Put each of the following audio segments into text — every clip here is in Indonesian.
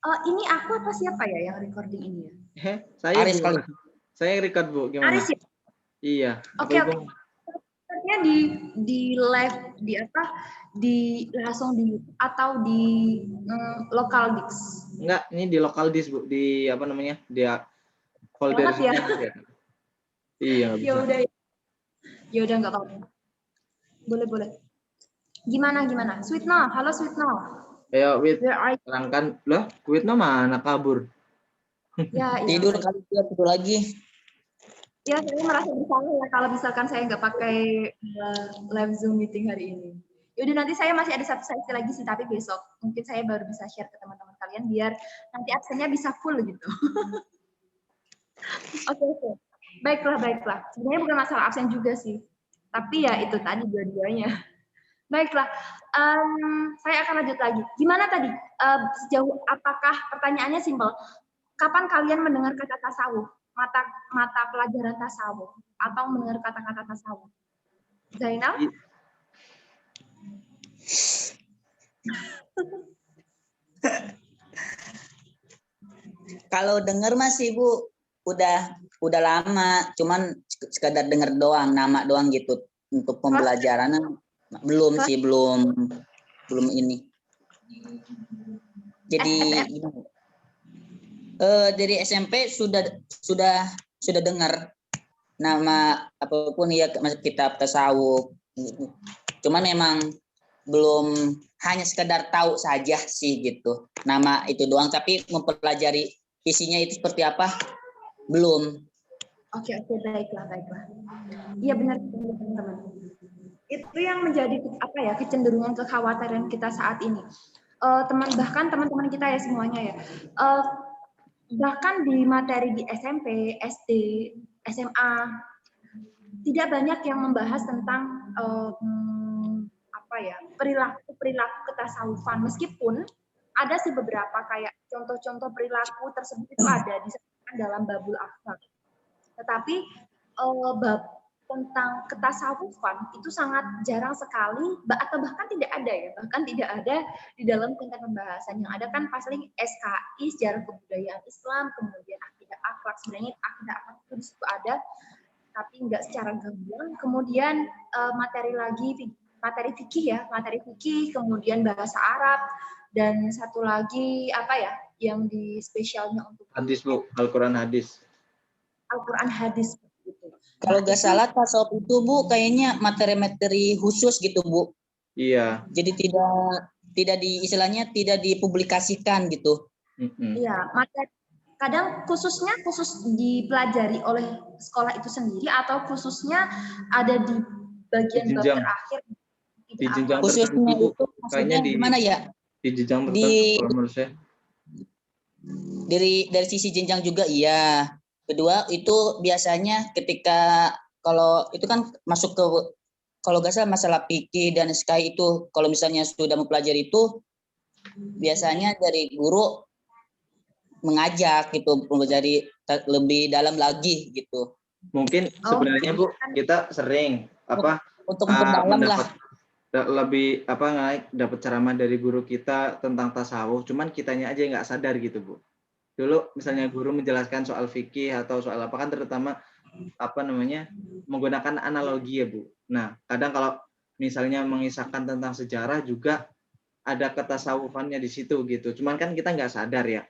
Ini aku apa siapa ya yang recording ini ya? Saya Aris Bu. kali. Saya yang record Bu, gimana? Aris ya? Iya. Oke. Recordnya di live di apa? Langsung di YouTube atau di lokal Dix? Enggak, ini di lokal disk Bu, di apa namanya? Di folder Banget ya. Iya, Ya bisa. udah. Ya udah nggak apa-apa. Boleh. Gimana? Sweetno, halo Sweetno. Ayo, Wit, Where are you? terangkan. Lah, Witno mana kabur? Ya. Tidur kali dia tidur lagi. Ya, saya merasa bersalah ya kalau misalkan saya nggak pakai live Zoom meeting hari ini. Yaudah, nanti saya masih ada satu sesi lagi sih, tapi besok mungkin saya baru bisa share ke teman-teman kalian biar nanti absennya bisa full gitu. Oke. Baiklah. Sebenarnya bukan masalah absen juga sih, tapi ya itu tadi dua-duanya. Baiklah, saya akan lanjut lagi. Gimana tadi? Sejauh apakah pertanyaannya simpel? Kapan kalian mendengar kata tasawuf? Mata pelajaran tasawuf atau mendengar kata-kata tasawuf? Zainal? Kalau dengar masih Bu, udah lama, cuman sekadar dengar doang, nama doang gitu. Untuk pembelajaran belum sih, belum ini. Jadi dari SMP sudah dengar nama apapun ya, masuk kitab tasawuf. Cuman memang belum, hanya sekedar tahu saja sih gitu. Nama itu doang, tapi mempelajari isinya itu seperti apa belum. Oke, baiklah. Iya benar teman-teman. Itu yang menjadi kecenderungan kekhawatiran kita saat ini. Bahkan teman-teman kita ya semuanya ya. Bahkan di materi di SMP, SD, SMA tidak banyak yang membahas tentang perilaku ketasawufan, meskipun ada sih beberapa kayak contoh-contoh perilaku tersebut itu ada disebutkan dalam babul akhlak. Tetapi bab tentang ketasawufan itu sangat jarang sekali atau bahkan tidak ada di dalam konten pembahasan. Yang ada kan paling SKI, sejarah kebudayaan Islam, kemudian akidah akhlak. Sebenarnya akidah akhlak itu di situ ada, tapi enggak secara gamblang. Kemudian materi fikih, kemudian bahasa Arab, dan satu lagi yang di spesialnya untuk hadis Bu, Al-Quran hadis. Kalau nggak salah tasawuf itu Bu kayaknya materi-materi khusus gitu Bu. Iya. Jadi istilahnya tidak dipublikasikan gitu. Iya, materi kadang khusus dipelajari oleh sekolah itu sendiri atau khususnya ada di bagian bab terakhir. Di jenjang khususnya tertentu itu maksudnya gimana ya? Di jenjang tertentu kalau menurut saya. Dari sisi jenjang juga iya. Kedua itu biasanya ketika kalau itu kan masuk ke, kalau nggak salah masalah fikih dan SKI itu, kalau misalnya sudah mempelajari itu biasanya dari guru mengajak gitu, mempelajari lebih dalam lagi gitu. Mungkin sebenarnya Bu kita sering untuk mendalam lah, lebih dapat ceramah dari guru kita tentang tasawuf, cuman kitanya aja nggak sadar gitu Bu. Dulu misalnya guru menjelaskan soal fikih atau soal apa kan terutama menggunakan analogi ya Bu. Nah kadang kalau misalnya mengisahkan tentang sejarah juga ada ketasawufannya di situ gitu. Cuman kan kita nggak sadar ya.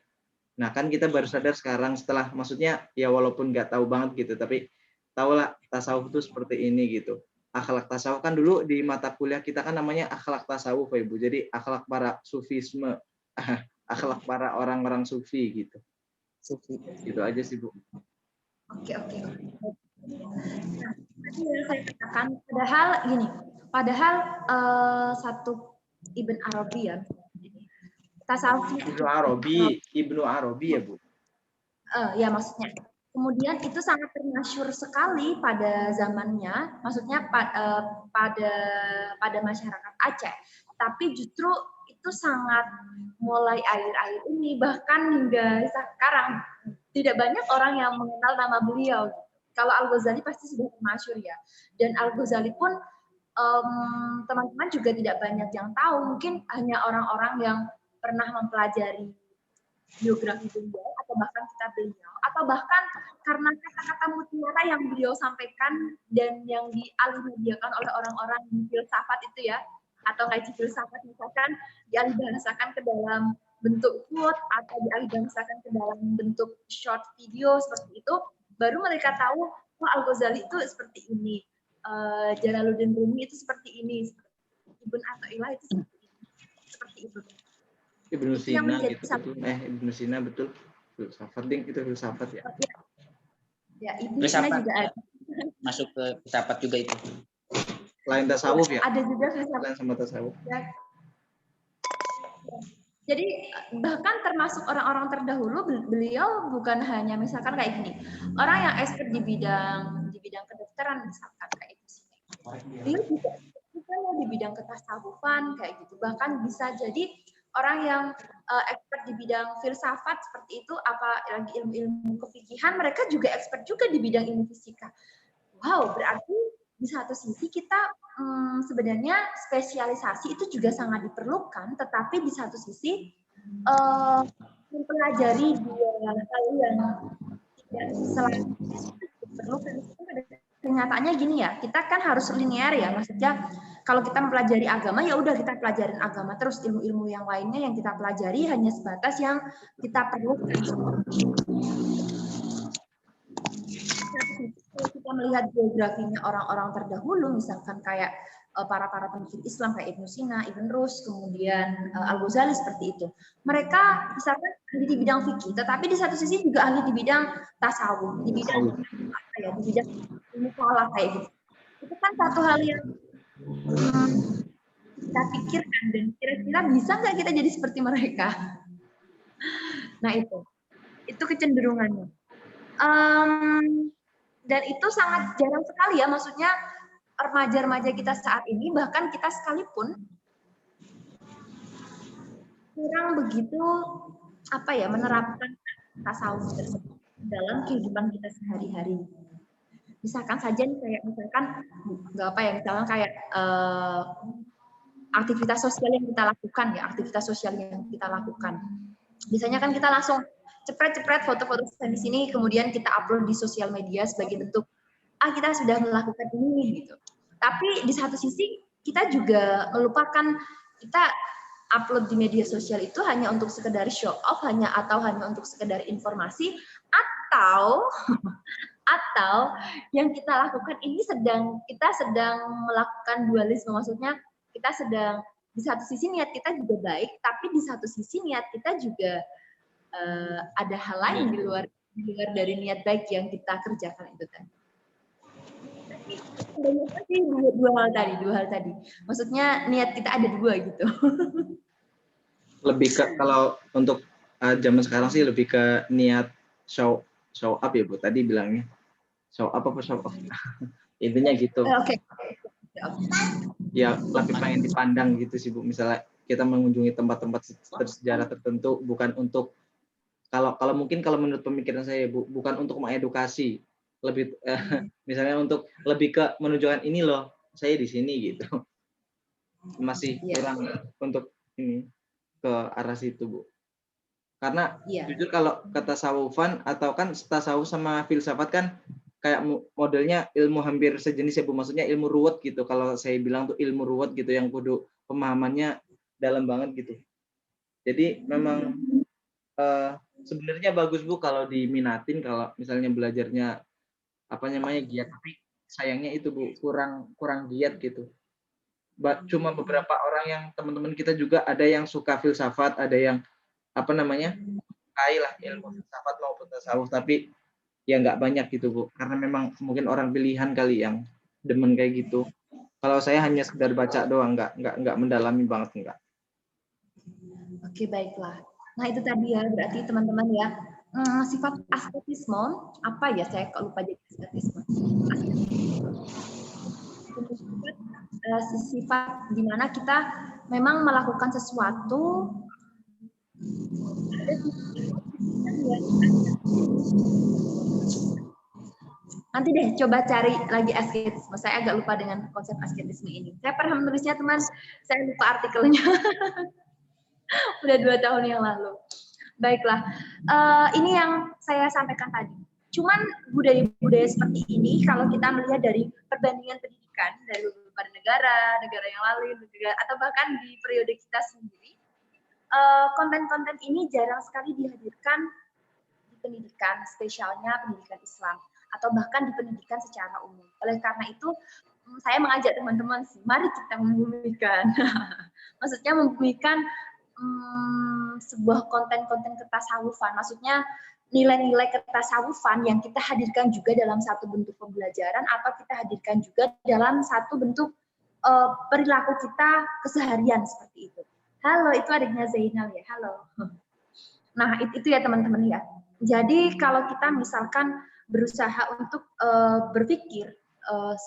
Nah kan kita baru sadar sekarang setelah, maksudnya ya walaupun nggak tahu banget gitu, tapi tahulah tasawuf itu seperti ini gitu. Akhlak tasawuf kan dulu di mata kuliah kita kan namanya akhlak tasawuf ya Bu. Jadi akhlak para sufisme, akhlak para orang-orang sufi gitu. Gitu aja sih Bu. Oke. Nah, tadi yang saya katakan, padahal satu Ibn Arabi ya. Tasawuf Ibnu Arabi ya Bu. Ya maksudnya. Kemudian itu sangat termasyhur sekali pada zamannya, maksudnya pada masyarakat Aceh. Tapi justru itu sangat mulai akhir-akhir ini, bahkan hingga sekarang tidak banyak orang yang mengenal nama beliau. Kalau Al-Ghazali pasti sudah masyhur ya. Dan Al-Ghazali pun teman-teman juga tidak banyak yang tahu. Mungkin hanya orang-orang yang pernah mempelajari biografi beliau, atau bahkan kitab beliau, atau bahkan karena kata-kata mutiara yang beliau sampaikan dan yang dialihbahasakan oleh orang-orang di filsafat itu ya, atau ngaji filsafat misalkan dialihbahasakan ke dalam bentuk quote atau dialihbahasakan ke dalam bentuk short video seperti itu, baru mereka tahu, wah Al-Ghazali itu seperti ini, Jalaluddin Rumi itu seperti ini, Ibn Athaillah itu seperti itu. Ibnu Itu yang Sina menjadi gitu, betul. Ibnu Sina betul. Filsafat ding, itu filsafat ya. Ya, Ibnu Sina Filsafat. juga ada. Masuk ke filsafat juga itu. Lain tasawuf ya? Ada juga filsafat. Lain sama tasawuf. Ya. Jadi bahkan termasuk orang-orang terdahulu, beliau bukan hanya misalkan kayak gini, orang yang expert di bidang kedokteran misalkan kayak itu sih. Beliau juga di bidang ketasawufan kayak gitu. Bahkan bisa jadi orang yang expert di bidang filsafat seperti itu, apalagi ilmu-ilmu kefikihan, mereka juga expert juga di bidang ilmu fisika. Wow, berarti di satu sisi kita sebenarnya spesialisasi itu juga sangat diperlukan, tetapi di satu sisi mempelajari dua hal yang tidak selalu diperlukan. Kenyataannya gini ya, kita kan harus linear ya, maksudnya kalau kita mempelajari agama ya udah kita pelajarin agama terus, ilmu-ilmu yang lainnya yang kita pelajari hanya sebatas yang kita perlukan. Kalau kita melihat biografinya orang-orang terdahulu, misalkan kayak para pemikir Islam kayak Ibnu Sina, Ibn Rus, kemudian Al-Ghazali seperti itu. Mereka misalkan ahli di bidang fikih, tetapi di satu sisi juga ahli di bidang tasawuf, di bidang apa ya, di bidang mufalah kayak gitu. Itu kan satu hal yang kita pikirkan dan kira-kira bisa nggak kita jadi seperti mereka? Nah itu kecenderungannya. Dan itu sangat jarang sekali ya, maksudnya remaja-remaja kita saat ini, bahkan kita sekalipun kurang begitu menerapkan tasawuf tersebut dalam kehidupan kita sehari-hari. Misalkan saja kayak misalkan kayak aktivitas sosial yang kita lakukan, Biasanya kan kita langsung cepret-cepret foto-foto di sini, kemudian kita upload di sosial media sebagai bentuk kita sudah melakukan ini gitu. Tapi di satu sisi kita juga melupakan, kita upload di media sosial itu hanya untuk sekedar show off, hanya untuk sekedar informasi, atau yang kita lakukan ini kita sedang melakukan dualisme, maksudnya kita sedang di satu sisi niat kita juga baik, tapi di satu sisi niat kita juga ada hal lain di luar dari niat baik yang kita kerjakan itu tadi. Banyak sih dua hal tadi. Maksudnya niat kita ada dua gitu. Lebih ke, kalau untuk zaman sekarang sih lebih ke niat show up ya Bu. Tadi bilangnya show up apa show off. Intinya gitu. Oke. Ya lebih pengen dipandang gitu sih Bu. Misalnya kita mengunjungi tempat-tempat bersejarah tertentu bukan untuk, kalau mungkin kalau menurut pemikiran saya Bu, bukan untuk mengedukasi, lebih misalnya untuk lebih ke menunjukkan ini loh saya di sini gitu. Masih kurang untuk ini ke arah situ Bu. Karena jujur kalau ketasawufan atau kan tasawuf sama filsafat kan kayak modelnya ilmu hampir sejenis ya Bu, maksudnya ilmu ruwet gitu. Kalau saya bilang tuh ilmu ruwet gitu yang kudu pemahamannya dalam banget gitu. Jadi memang sebenarnya bagus Bu kalau diminatin, kalau misalnya belajarnya giat, tapi sayangnya itu Bu kurang giat gitu. Cuma beberapa orang yang teman-teman kita juga ada yang suka filsafat, ada yang kailah ilmu filsafat maupun tasawuf, tapi ya nggak banyak gitu Bu, karena memang mungkin orang pilihan kali yang demen kayak gitu. Kalau saya hanya sekedar baca doang, nggak mendalami banget, enggak. Oke, baiklah. Nah itu tadi ya, berarti teman-teman ya, sifat asketisme, apa ya, saya kok lupa jadi asketisme. Sifat di mana kita memang melakukan sesuatu, nanti deh coba cari lagi asketisme. Saya agak lupa dengan konsep asketisme ini. Saya pernah menulisnya teman, saya lupa artikelnya. Udah 2 tahun yang lalu. Baiklah, ini yang saya sampaikan tadi. Cuman budaya-budaya seperti ini kalau kita melihat dari perbandingan pendidikan dari beberapa negara yang lain, atau bahkan di periode kita sendiri, konten-konten ini jarang sekali dihadirkan di pendidikan, spesialnya pendidikan Islam, atau bahkan di pendidikan secara umum. Oleh karena itu, saya mengajak teman-teman sih, mari kita membumikan. Maksudnya membumikan sebuah konten-konten ketasawufan, maksudnya nilai-nilai ketasawufan yang kita hadirkan juga dalam satu bentuk pembelajaran atau kita hadirkan juga dalam satu bentuk perilaku kita keseharian seperti itu. Halo, itu adiknya Zainal ya, halo. Nah, itu ya teman-teman ya. Jadi kalau kita misalkan berusaha untuk berpikir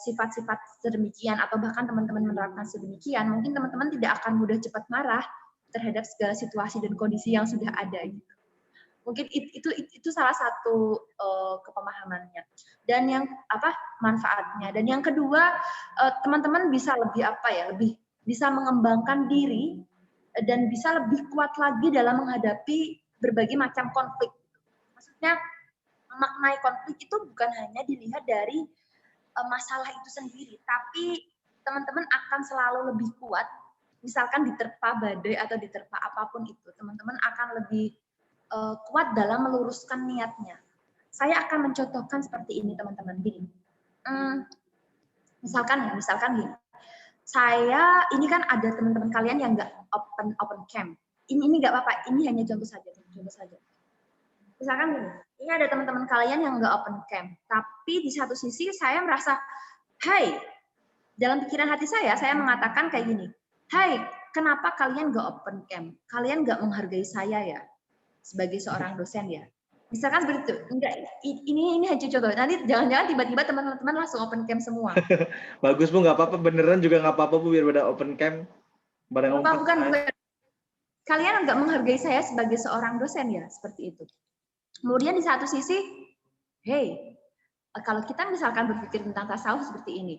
sifat-sifat sedemikian atau bahkan teman-teman menerapkan sedemikian, mungkin teman-teman tidak akan mudah cepat marah terhadap segala situasi dan kondisi yang sudah ada gitu. Mungkin itu salah satu kepemahamannya. Dan yang manfaatnya. Dan yang kedua, teman-teman bisa lebih bisa mengembangkan diri dan bisa lebih kuat lagi dalam menghadapi berbagai macam konflik. Maksudnya memaknai konflik itu bukan hanya dilihat dari masalah itu sendiri, tapi teman-teman akan selalu lebih kuat. Misalkan diterpa badai atau diterpa apapun itu, teman-teman akan lebih kuat dalam meluruskan niatnya. Saya akan mencontohkan seperti ini teman-teman. Gini, misalkan gini, ini kan ada teman-teman kalian yang nggak open cam. Ini nggak apa-apa, ini hanya contoh saja. Misalkan gini, ini ada teman-teman kalian yang nggak open cam, tapi di satu sisi saya merasa, hai, dalam pikiran hati saya mengatakan kayak gini, hai, kenapa kalian nggak open cam? Kalian nggak menghargai saya ya, sebagai seorang dosen ya. Misalkan seperti itu, enggak, ini hanya contoh. Nanti jangan-jangan tiba-tiba teman-teman langsung open cam semua. Bagus Bu, nggak apa-apa, beneran juga nggak apa-apa Bu, biar pada open cam. Bukan. Kalian nggak menghargai saya sebagai seorang dosen ya, seperti itu. Kemudian di satu sisi, hey, kalau kita misalkan berpikir tentang tasawuf seperti ini,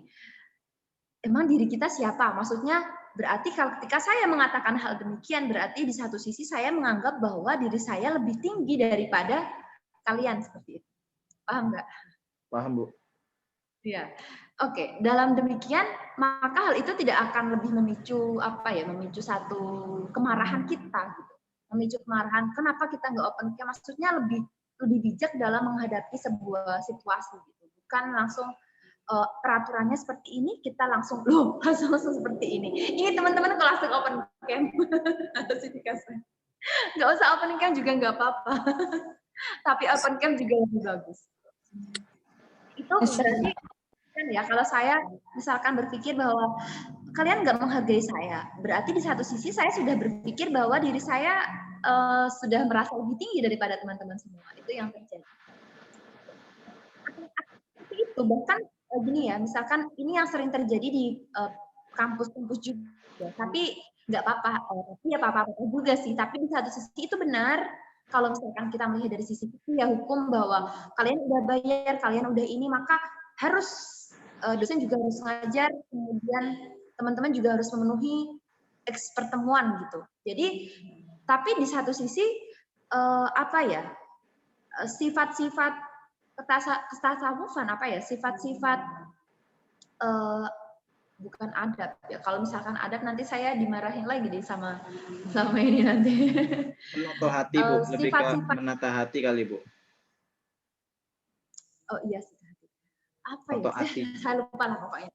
emang diri kita siapa? Maksudnya berarti kalau ketika saya mengatakan hal demikian, berarti di satu sisi saya menganggap bahwa diri saya lebih tinggi daripada kalian seperti itu. Paham nggak? Paham Bu. Iya. Oke, dalam demikian maka hal itu tidak akan lebih memicu memicu satu kemarahan kita gitu. Memicu kemarahan, kenapa kita nggak open cam? Maksudnya lebih bijak dalam menghadapi sebuah situasi gitu. Bukan langsung peraturannya seperti ini, kita langsung seperti ini. Ini teman-teman kalau langsung open cam harus dikasih. Nggak usah open cam juga nggak apa-apa. Tapi open cam juga lebih bagus. Itu berarti kan ya, kalau saya misalkan berpikir bahwa kalian nggak menghargai saya, berarti di satu sisi saya sudah berpikir bahwa diri saya sudah merasa lebih tinggi daripada teman-teman semua. Itu yang terjadi. Itu bahkan gini ya, misalkan ini yang sering terjadi di kampus-kampus juga, tapi nggak apa-apa, ya apa-apa juga sih. Tapi di satu sisi itu benar. Kalau misalkan kita melihat dari sisi itu ya hukum bahwa kalian udah bayar, kalian udah ini, maka harus dosen juga harus ngajar, kemudian teman-teman juga harus memenuhi pertemuan gitu. Jadi, tapi di satu sisi sifat-sifat ketasawufan sifat-sifat bukan adab ya. Kalau misalkan adab nanti saya dimarahin lagi deh sama ini nanti. Menata hati Bu, lebih ke menata hati kali Bu. Oh iya sih. Apa ya? Saya lupa lah pokoknya.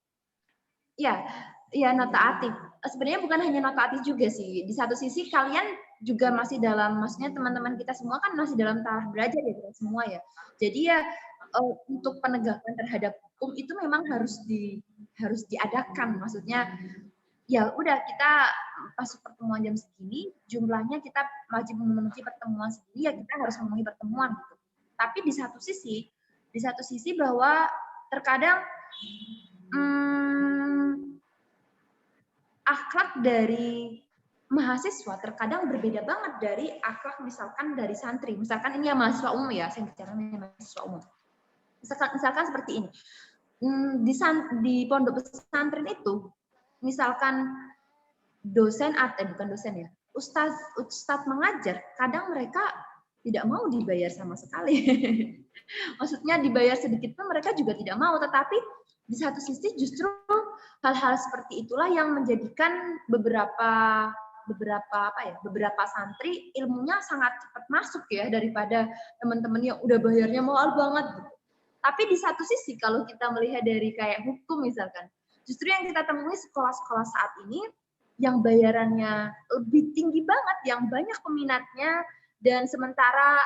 Iya, notatif. Sebenarnya bukan hanya notatif juga sih. Di satu sisi kalian juga masih dalam, maksudnya teman-teman kita semua kan masih dalam tahap belajar ya kita semua ya. Jadi ya untuk penegakan terhadap hukum itu memang harus diadakan. Maksudnya ya udah kita masuk pertemuan jam segini, jumlahnya kita wajib memenuhi pertemuan segini, ya kita harus memenuhi pertemuan gitu. Tapi di satu sisi bahwa terkadang akhlak dari mahasiswa terkadang berbeda banget dari akhlak misalkan dari santri. Misalkan ini ya mahasiswa umum ya, saya bicara mahasiswa umum. Misalkan seperti ini. Di pondok pesantren itu, misalkan dosen bukan dosen ya, ustadz mengajar, kadang mereka tidak mau dibayar sama sekali. Maksudnya dibayar sedikit pun mereka juga tidak mau, tetapi di satu sisi justru hal-hal seperti itulah yang menjadikan beberapa santri ilmunya sangat cepat masuk ya daripada teman-teman yang udah bayarnya mahal banget gitu. Tapi di satu sisi kalau kita melihat dari kayak hukum misalkan, justru yang kita temui sekolah-sekolah saat ini yang bayarannya lebih tinggi banget, yang banyak peminatnya, dan sementara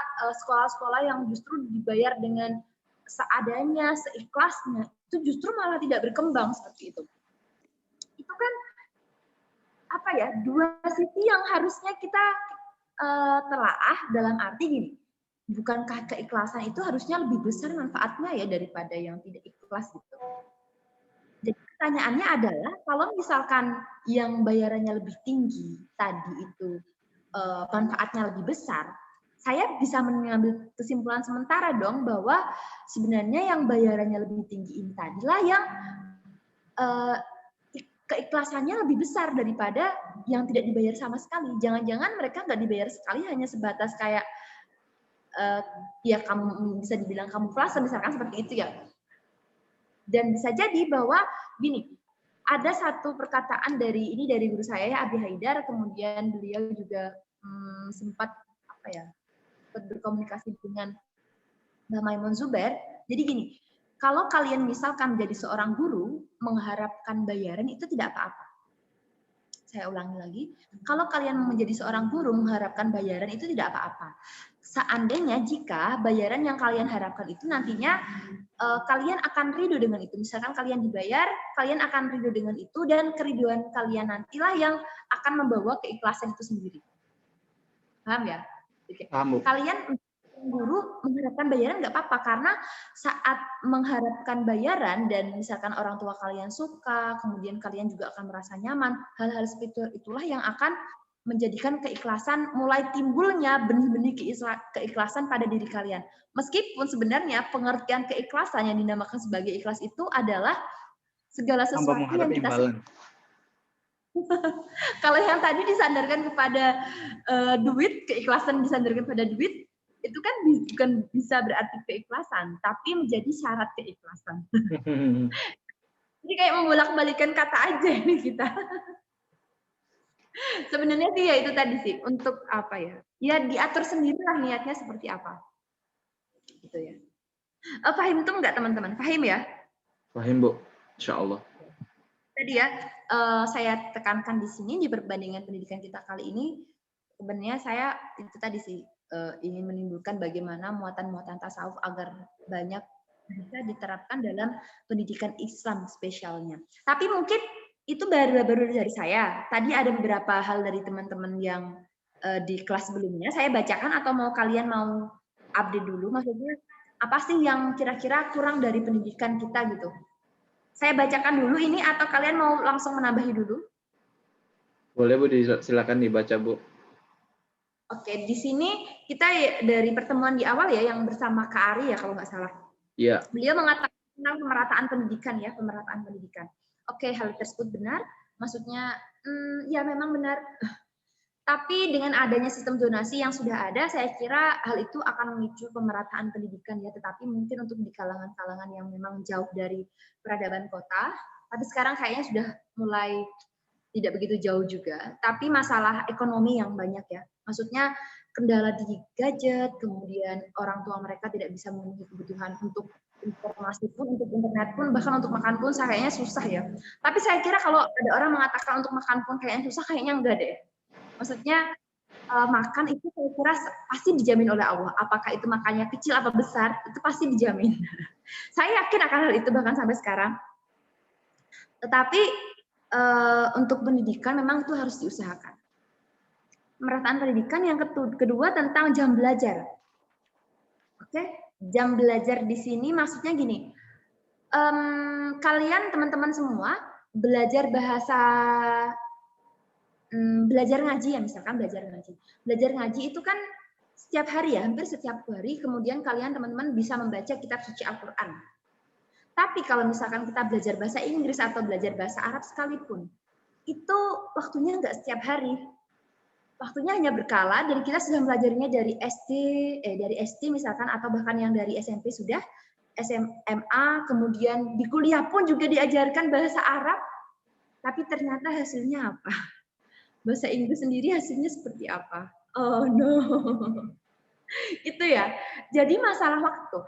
sekolah-sekolah yang justru dibayar dengan seadanya, seikhlasnya, itu justru malah tidak berkembang seperti itu. Itu kan apa ya, dua sisi yang harusnya kita telaah dalam arti gini, bukankah keikhlasan itu harusnya lebih besar manfaatnya ya daripada yang tidak ikhlas gitu. Jadi pertanyaannya adalah kalau misalkan yang bayarannya lebih tinggi tadi itu manfaatnya lebih besar, saya bisa mengambil kesimpulan sementara dong bahwa sebenarnya yang bayarannya lebih tinggi ini tadilah yang keikhlasannya lebih besar daripada yang tidak dibayar sama sekali. Jangan-jangan mereka nggak dibayar sekali hanya sebatas kayak ya kamu bisa dibilang kamuflase misalkan seperti itu ya. Dan bisa jadi bahwa gini, ada satu perkataan dari guru saya ya, Abi Haidar, kemudian beliau juga sempat berkomunikasi dengan Mbak Maimun Zubair. Jadi gini, kalau kalian misalkan menjadi seorang guru mengharapkan bayaran itu tidak apa-apa. Saya ulangi lagi, kalau kalian menjadi seorang guru mengharapkan bayaran itu tidak apa-apa. Seandainya jika bayaran yang kalian harapkan itu nantinya kalian akan ridho dengan itu. Misalkan kalian dibayar, kalian akan ridho dengan itu, dan keriduan kalian nantilah yang akan membawa keikhlasan itu sendiri. Paham ya? Paham, Bu. Kalian guru mengharapkan bayaran nggak apa-apa, karena saat mengharapkan bayaran dan misalkan orang tua kalian suka, kemudian kalian juga akan merasa nyaman, hal-hal seperti itulah yang akan menjadikan keikhlasan, mulai timbulnya benih-benih keikhlasan pada diri kalian. Meskipun sebenarnya pengertian keikhlasan yang dinamakan sebagai ikhlas itu adalah segala sesuatu yang kita kalau yang tadi disandarkan kepada duit, keikhlasan disandarkan pada duit, itu kan bukan bisa berarti keikhlasan, tapi menjadi syarat keikhlasan. Jadi kayak membolak-balikan kata aja ini kita. Sebenarnya sih ya itu tadi sih, untuk apa ya? Ya diatur sendirilah niatnya seperti apa. Gitu ya. Paham itu enggak teman-teman? Paham ya? Paham, Bu. Insya Allah. Tadi ya, saya tekankan di sini di perbandingan pendidikan kita kali ini, sebenarnya saya itu tadi sih ingin menimbulkan bagaimana muatan-muatan tasawuf agar banyak bisa diterapkan dalam pendidikan Islam spesialnya. Tapi mungkin itu baru dari saya. Tadi ada beberapa hal dari teman-teman yang di kelas sebelumnya. Saya bacakan atau kalian mau update dulu? Maksudnya apa sih yang kira-kira kurang dari pendidikan kita gitu? Saya bacakan dulu ini atau kalian mau langsung menambahi dulu? Boleh, Bu, silakan dibaca, Bu. Oke, di sini kita dari pertemuan di awal ya yang bersama Kak Ari ya kalau nggak salah. Iya. Beliau mengatakan tentang pemerataan pendidikan ya, pemerataan pendidikan. Oke, hal tersebut benar. Maksudnya ya memang benar. Tapi dengan adanya sistem zonasi yang sudah ada, saya kira hal itu akan memicu pemerataan pendidikan ya. Tetapi mungkin untuk di kalangan-kalangan yang memang jauh dari peradaban kota, tapi sekarang kayaknya sudah mulai tidak begitu jauh juga. Tapi masalah ekonomi yang banyak ya. Maksudnya kendala di gadget, kemudian orang tua mereka tidak bisa memenuhi kebutuhan untuk informasi pun, untuk internet pun, bahkan untuk makan pun kayaknya susah ya. Tapi saya kira kalau ada orang mengatakan untuk makan pun kayaknya susah, kayaknya enggak deh. Maksudnya makan itu saya kira pasti dijamin oleh Allah. Apakah itu makannya kecil atau besar, itu pasti dijamin. Saya yakin akan hal itu bahkan sampai sekarang. Tetapi untuk pendidikan memang itu harus diusahakan. Pemerataan pendidikan yang kedua tentang jam belajar. Oke, jam belajar di sini maksudnya gini. Kalian teman-teman semua belajar bahasa belajar ngaji ya, misalkan belajar ngaji. Belajar ngaji itu kan setiap hari ya, hampir setiap hari, kemudian kalian teman-teman bisa membaca kitab suci Al-Quran. Tapi kalau misalkan kita belajar bahasa Inggris atau belajar bahasa Arab sekalipun, itu waktunya nggak setiap hari. waktunya hanya berkala dan kita sudah melajarinya dari SD misalkan, atau bahkan yang dari SMP sudah, SMA, kemudian di kuliah pun juga diajarkan bahasa Arab, tapi ternyata hasilnya apa? Bahasa Inggris sendiri hasilnya seperti apa? Oh no. Itu ya. Jadi masalah waktu.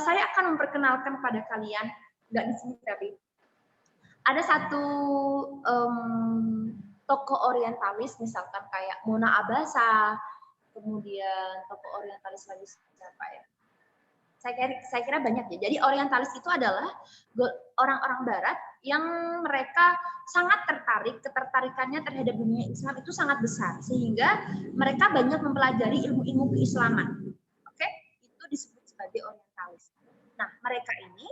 Saya akan memperkenalkan kepada kalian, nggak di sini tapi ada satu tokoh orientalis, misalkan kayak Mona Abasa, kemudian tokoh orientalis lagi siapa ya? Saya kira banyak ya. Jadi orientalis itu adalah orang-orang Barat yang mereka sangat tertarik, ketertarikannya terhadap dunia Islam itu sangat besar, sehingga mereka banyak mempelajari ilmu-ilmu keislaman. Oke, itu disebut sebagai orientalis. Nah, mereka ini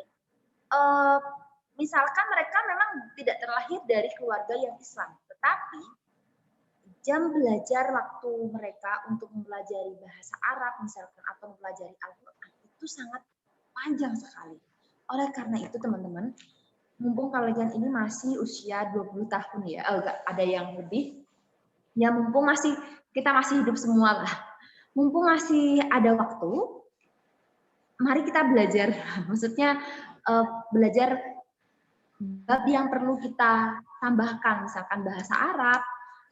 misalkan mereka memang tidak terlahir dari keluarga yang Islam, tetapi jam belajar waktu mereka untuk mempelajari bahasa Arab misalkan atau mempelajari Al-Quran itu sangat panjang sekali. Oleh karena itu teman-teman, mumpung kalian ini masih usia 20 tahun ya, ada yang lebih, ya mumpung kita masih hidup semua lah, mumpung masih ada waktu, mari kita belajar. Maksudnya belajar bab yang perlu kita tambahkan, misalkan bahasa Arab,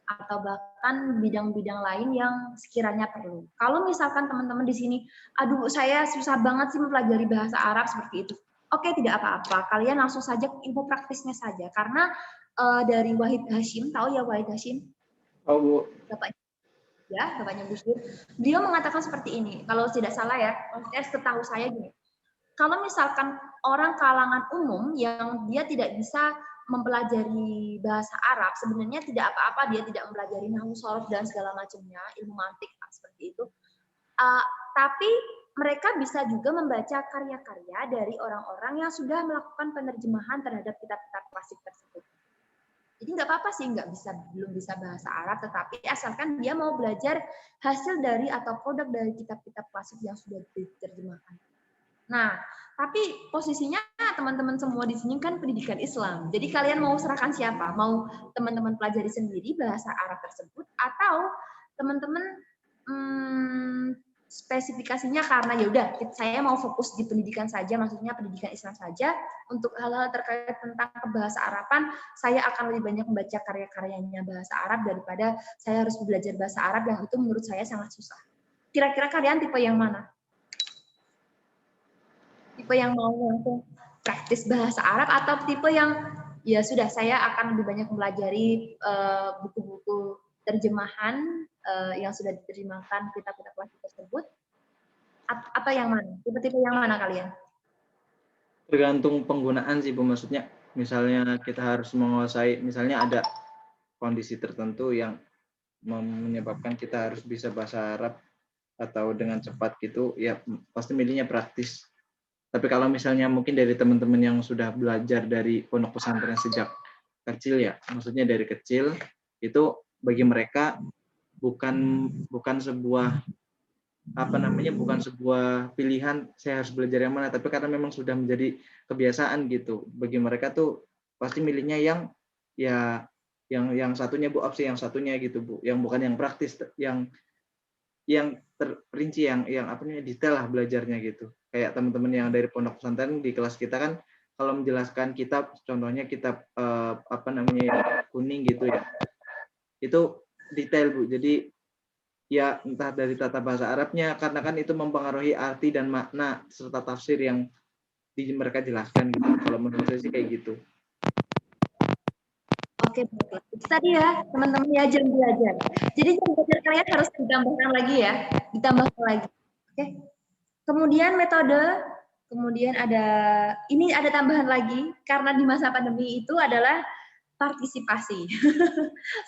atau bahkan bidang-bidang lain yang sekiranya perlu. Kalau misalkan teman-teman di sini, aduh saya susah banget sih mempelajari bahasa Arab seperti itu. Oke, tidak apa-apa. Kalian langsung saja ilmu praktisnya saja. Karena dari Wahid Hashim, tahu ya Wahid Hashim? Oh, Bu. Bapaknya Gus Dur. Beliau mengatakan seperti ini. Kalau tidak salah ya, maksudnya setahu saya gini. Kalau misalkan orang kalangan umum yang dia tidak bisa mempelajari bahasa Arab, sebenarnya tidak apa-apa dia tidak mempelajari nahwu, shorof dan segala macamnya, ilmu mantik seperti itu. Tapi mereka bisa juga membaca karya-karya dari orang-orang yang sudah melakukan penerjemahan terhadap kitab-kitab klasik tersebut. Jadi nggak apa-apa sih belum bisa bahasa Arab, tetapi asalkan dia mau belajar hasil dari atau produk dari kitab-kitab klasik yang sudah diterjemahkan. Nah, tapi posisinya teman-teman semua di sini kan pendidikan Islam. Jadi kalian mau serahkan siapa? Mau teman-teman pelajari sendiri bahasa Arab tersebut, atau teman-teman spesifikasinya karena ya udah saya mau fokus di pendidikan saja, maksudnya pendidikan Islam saja. Untuk hal-hal terkait tentang bahasa Araban, saya akan lebih banyak membaca karya-karyanya bahasa Arab daripada saya harus belajar bahasa Arab yang itu menurut saya sangat susah. Kira-kira kalian tipe yang mana? Tipe yang mau langsung praktis bahasa Arab atau tipe yang ya sudah saya akan lebih banyak mempelajari buku-buku terjemahan yang sudah diterjemahkan kitab-kitab klasik tersebut, atau yang mana? Tipe-tipe yang mana kalian? Tergantung penggunaan sih Bu, maksudnya misalnya kita harus menguasai, misalnya ada kondisi tertentu yang menyebabkan kita harus bisa bahasa Arab atau dengan cepat gitu, ya pasti milihnya praktis. Tapi kalau misalnya mungkin dari teman-teman yang sudah belajar dari pondok pesantren sejak kecil ya, maksudnya dari kecil, itu bagi mereka bukan sebuah bukan sebuah pilihan saya harus belajar yang mana, tapi karena memang sudah menjadi kebiasaan gitu. Bagi mereka tuh pasti milihnya yang satunya Bu, opsi yang satunya gitu Bu, yang bukan yang praktis, yang terperinci, yang detail lah belajarnya gitu. Kayak teman-teman yang dari pondok pesantren di kelas kita kan kalau menjelaskan kitab, contohnya kitab kuning gitu ya, itu detail Bu. Jadi ya entah dari tata bahasa Arabnya, karena kan itu mempengaruhi arti dan makna serta tafsir yang mereka jelaskan gitu. Kalau menurut saya sih kayak gitu. Oke, itu tadi ya teman-teman ya jam belajar. Jadi jam belajar kalian harus ditambahkan lagi ya, ditambahkan lagi. Oke. Kemudian metode, kemudian ada tambahan lagi karena di masa pandemi itu adalah partisipasi.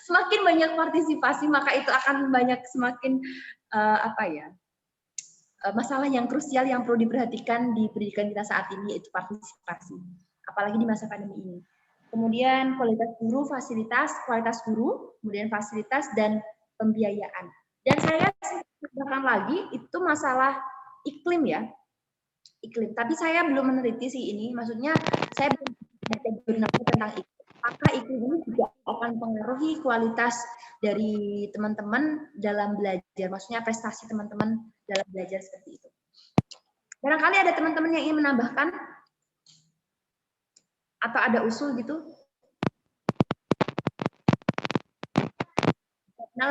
Semakin banyak partisipasi maka itu akan semakin masalah yang krusial yang perlu diperhatikan di pendidikan kita saat ini, yaitu partisipasi. Apalagi di masa pandemi ini. Kemudian kualitas guru, kemudian fasilitas dan pembiayaan. Dan saya tambahkan lagi itu masalah iklim ya. Iklim. Tapi saya belum meneliti sih ini, maksudnya saya belum baca jurnal tentang iklim. apakah itu juga akan mempengaruhi kualitas dari teman-teman dalam belajar, maksudnya prestasi teman-teman dalam belajar seperti itu. Barangkali ada teman-teman yang ingin menambahkan atau ada usul gitu?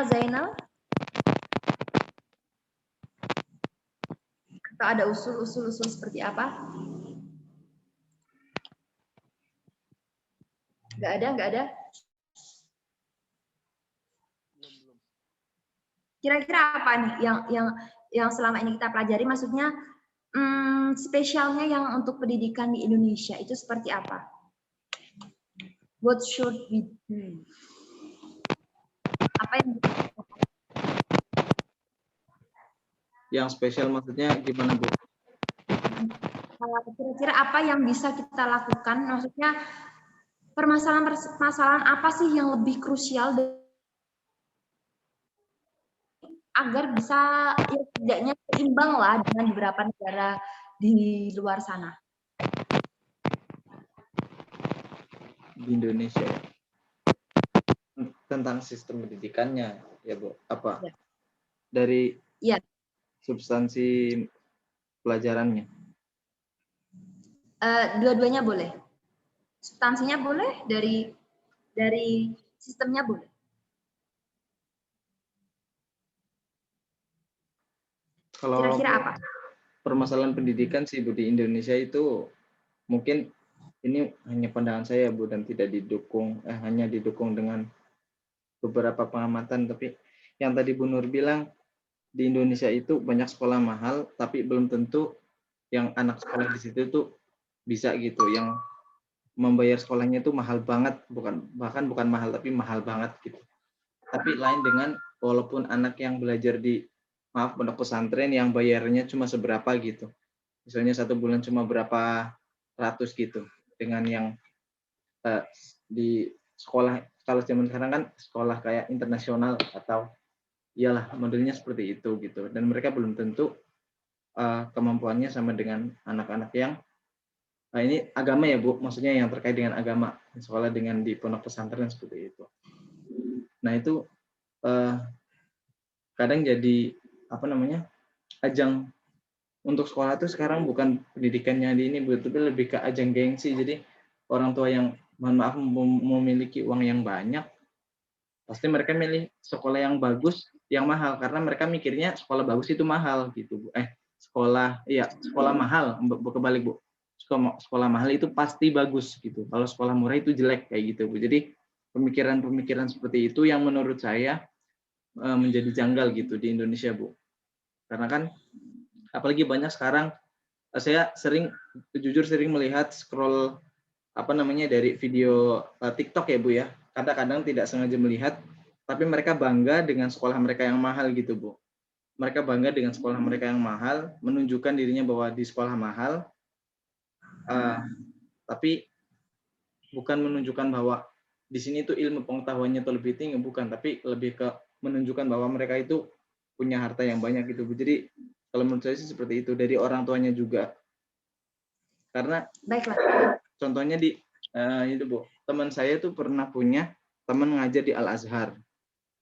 Zainal? Atau ada usul seperti apa? Nggak ada. Kira-kira apa nih yang selama ini kita pelajari, maksudnya spesialnya yang untuk pendidikan di Indonesia itu seperti apa? What should we do? Apa yang spesial maksudnya gimana, Bu? Kira-kira apa yang bisa kita lakukan? Maksudnya permasalahan apa sih yang lebih krusial agar bisa tidaknya seimbang lah dengan beberapa negara di luar sana? Di Indonesia tentang sistem pendidikannya ya, Bu, apa ya. Dari ya. Substansi pelajarannya? Dua-duanya boleh, substansinya boleh, dari sistemnya boleh. Kalau kira-kira apa permasalahan pendidikan sih, Bu, di Indonesia itu mungkin ini hanya pandangan saya, Bu, dan tidak didukung hanya didukung dengan beberapa pengamatan, tapi yang tadi Bu Nur bilang di Indonesia itu banyak sekolah mahal, tapi belum tentu yang anak sekolah di situ tuh bisa gitu, yang membayar sekolahnya itu mahal banget, bahkan bukan mahal tapi mahal banget gitu. Tapi lain dengan walaupun anak yang belajar di pondok pesantren yang bayarnya cuma seberapa gitu, misalnya 1 bulan cuma berapa ratus gitu, dengan yang di sekolah kalau zaman sekarang kan sekolah kayak internasional atau iyalah modelnya seperti itu gitu, dan mereka belum tentu kemampuannya sama dengan anak-anak yang ini agama ya, Bu, maksudnya yang terkait dengan agama, sekolah dengan di pondok pesantren seperti itu. Nah itu kadang jadi ajang untuk sekolah itu sekarang bukan pendidikannya di ini, betul-betul lebih ke ajang gengsi. Jadi orang tua yang mohon maaf memiliki uang yang banyak, pasti mereka milih sekolah yang bagus, yang mahal, karena mereka mikirnya sekolah bagus itu mahal gitu, Bu. Sekolah mahal, kebalik, Bu. Sekolah mahal itu pasti bagus gitu. Kalau sekolah murah itu jelek kayak gitu, Bu. Jadi pemikiran-pemikiran seperti itu yang menurut saya menjadi janggal gitu di Indonesia, Bu. Karena kan apalagi banyak sekarang, saya jujur sering melihat scroll dari video TikTok ya, Bu ya. Kadang-kadang tidak sengaja melihat, tapi mereka bangga dengan sekolah mereka yang mahal gitu, Bu. Mereka bangga dengan sekolah mereka yang mahal, menunjukkan dirinya bahwa di sekolah mahal, tapi bukan menunjukkan bahwa di sini tuh ilmu pengetahuannya tuh lebih tinggi, bukan, tapi lebih ke menunjukkan bahwa mereka itu punya harta yang banyak gitu, Bu. Jadi kalau menurut saya sih seperti itu, dari orang tuanya juga. Karena baiklah, contohnya itu, Bu, teman saya tuh pernah punya teman ngajar di Al-Azhar,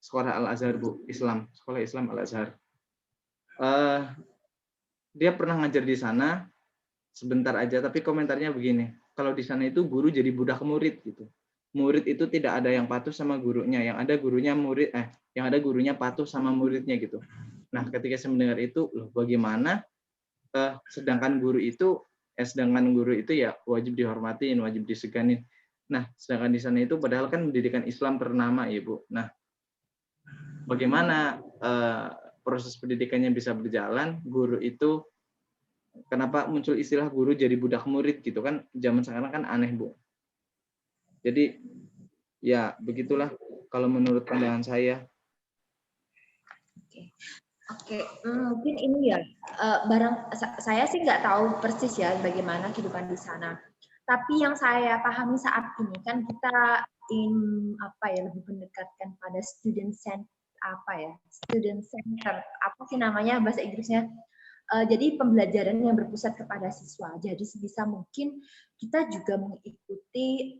sekolah Al-Azhar, Bu, sekolah Islam Al-Azhar. Dia pernah ngajar di sana sebentar aja, tapi komentarnya begini, kalau di sana itu guru jadi budak murid gitu. Murid itu tidak ada yang patuh sama gurunya, yang ada gurunya patuh sama muridnya gitu. Nah, ketika saya mendengar itu, loh bagaimana sedangkan guru itu ya wajib dihormatin, wajib diseganin. Nah, sedangkan di sana itu padahal kan pendidikan Islam ternama, ya, Bu. Nah, bagaimana proses pendidikannya bisa berjalan, guru itu kenapa muncul istilah guru jadi budak murid gitu kan, zaman sekarang kan aneh, Bu. Jadi ya begitulah kalau menurut pandangan saya. Oke, mungkin ini ya, saya sih nggak tahu persis ya bagaimana kehidupan di sana. Tapi yang saya pahami saat ini kan kita lebih mendekatkan pada student center, apa sih namanya bahasa Inggrisnya? Jadi pembelajaran yang berpusat kepada siswa. Jadi sebisa mungkin kita juga mengikuti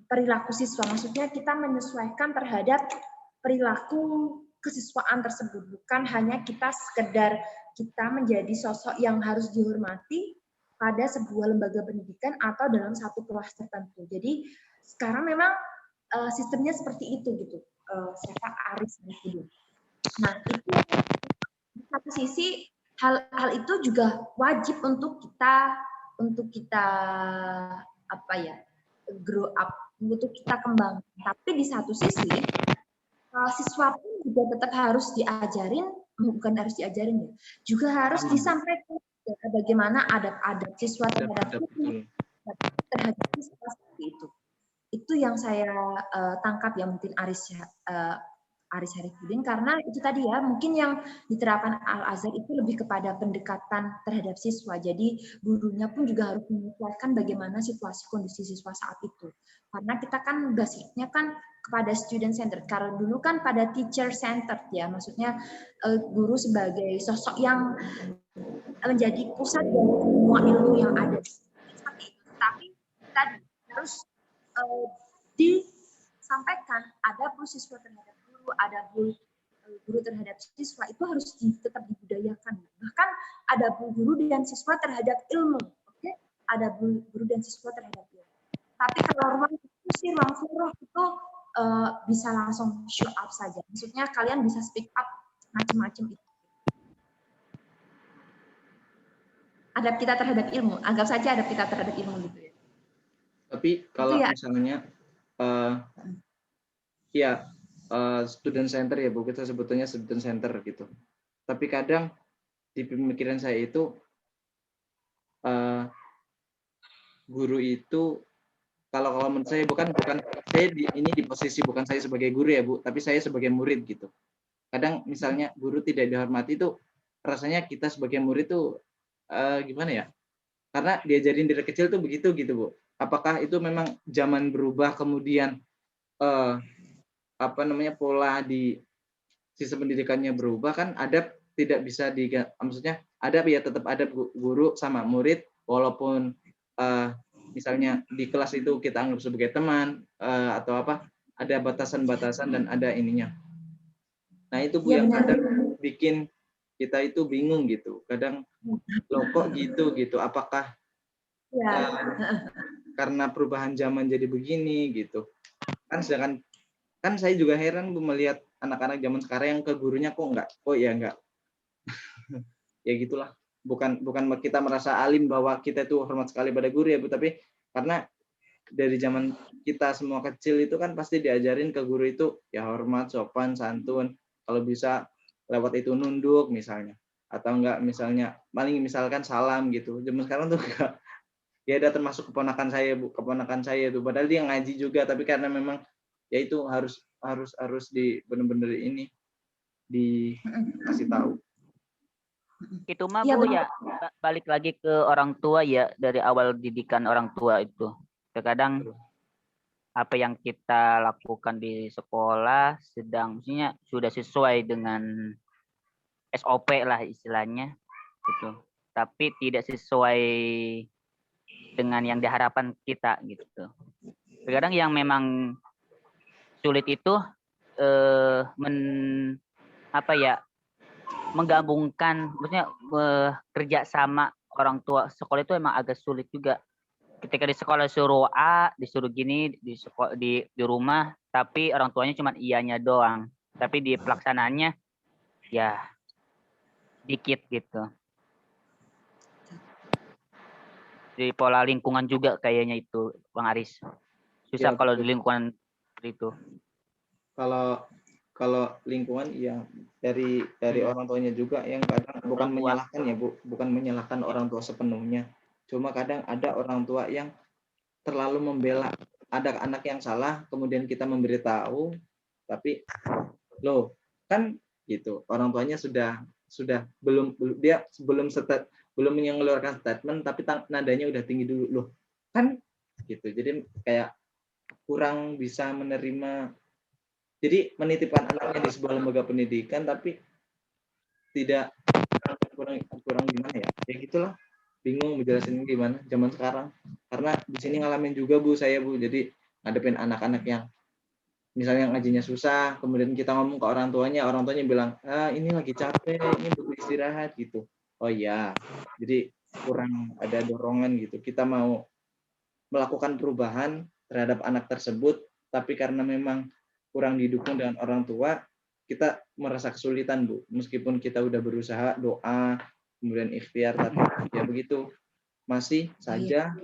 perilaku siswa. Maksudnya kita menyesuaikan terhadap perilaku kesiswaan tersebut. Bukan hanya kita sekedar kita menjadi sosok yang harus dihormati pada sebuah lembaga pendidikan atau dalam satu kelas tertentu. Jadi sekarang memang sistemnya seperti itu gitu. Siapa Aris gitu. Nah, itu di satu sisi hal itu juga wajib untuk kita apa ya, grow up, untuk kita kembangkan. Tapi di satu sisi siswa pun juga tetap harus diajarin, bukan harus diajarin ya, juga harus disampaikan bagaimana adab-adab siswa terhadap siswa seperti itu. Itu yang saya tangkap ya, mungkin Aris Syarifudin, karena itu tadi ya, mungkin yang diterapkan Al-Azhar itu lebih kepada pendekatan terhadap siswa. Jadi gurunya pun juga harus menyesuaikan bagaimana situasi kondisi siswa saat itu. Karena kita kan basicnya kan kepada student centered. Karena dulu kan pada teacher centered ya, maksudnya guru sebagai sosok yang menjadi pusat dari semua ilmu yang ada. Seperti itu. Tapi tadi harus disampaikan ada siswa terhadap guru, ada guru terhadap siswa, itu harus tetap dibudayakan. Bahkan ada guru dan siswa terhadap ilmu, oke? Ada guru dan siswa terhadap ilmu. Tapi kalau ruang diskusi, ruang forum itu bisa langsung show up saja. Maksudnya kalian bisa speak up macam-macam itu. Adab kita terhadap ilmu, anggap saja adab kita terhadap ilmu gitu ya. Tapi kalau ya. misalnya student center ya Bu, kita sebetulnya student center gitu. Tapi kadang di pemikiran saya itu guru itu kalau menurut saya bukan saya ini di posisi bukan saya sebagai guru ya Bu, tapi saya sebagai murid gitu. Kadang misalnya guru tidak dihormati itu rasanya kita sebagai murid tuh gimana ya? Karena diajarin dari kecil tuh begitu gitu Bu. Apakah itu memang zaman berubah kemudian pola di sistem pendidikannya berubah, kan adab tidak bisa maksudnya adab ya tetap adab guru sama murid, walaupun misalnya di kelas itu kita anggap sebagai teman atau ada batasan-batasan dan ada ininya. Nah itu Bu yang kadang bikin kita itu bingung gitu. Kadang loh kok gitu apakah karena perubahan zaman jadi begini gitu. Kan sedangkan kan saya juga heran Bu melihat anak-anak zaman sekarang yang ke gurunya kok enggak. Ya gitulah. Bukan kita merasa alim bahwa kita itu hormat sekali pada guru ya Bu, tapi karena dari zaman kita semua kecil itu kan pasti diajarin ke guru itu ya hormat, sopan, santun, kalau bisa lewat itu nunduk misalnya, atau enggak misalnya paling misalkan salam gitu. Zaman sekarang tuh enggak. Dia ada termasuk keponakan saya Bu, itu padahal dia ngaji juga, tapi karena memang ya itu harus di benar-benar ini dikasih tahu. Itu mah Bu ya balik lagi ke orang tua ya, dari awal didikan orang tua itu. Terkadang apa yang kita lakukan di sekolah maksudnya sudah sesuai dengan SOP lah istilahnya gitu. Tapi tidak sesuai dengan yang diharapkan kita gitu. Terkadang yang memang sulit itu menggabungkan, maksudnya kerja sama orang tua sekolah itu emang agak sulit juga. Ketika di sekolah suruh A, disuruh gini di rumah, tapi orang tuanya cuma iyanya doang. Tapi di pelaksanaannya ya dikit gitu. Di pola lingkungan juga kayaknya itu, Bang Aris. Susah ya, kalau di lingkungan itu. Kalau lingkungan ya dari orang tuanya juga yang kadang bukan menyalahkan ya Bu, bukan menyalahkan orang tua sepenuhnya. Cuma kadang ada orang tua yang terlalu membela, ada anak yang salah kemudian kita memberitahu, tapi loh kan gitu, orang tuanya sudah belum mengeluarkan statement tapi nadanya udah tinggi dulu loh kan gitu. Jadi kayak kurang bisa menerima, jadi menitipkan anaknya di sebuah lembaga pendidikan tapi tidak kurang gimana ya gitulah. bingung menjelasin gimana zaman sekarang. Karena di sini ngalamin juga Bu saya Bu, jadi ngadepin anak-anak yang misalnya ngajinya susah, kemudian kita ngomong ke orang tuanya bilang, ini lagi capek, ini butuh istirahat gitu. Oh iya, jadi kurang ada dorongan gitu. Kita mau melakukan perubahan terhadap anak tersebut, tapi karena memang kurang didukung dengan orang tua, kita merasa kesulitan Bu. Meskipun kita udah berusaha doa, kemudian ikhtiar, tapi ya begitu, masih saja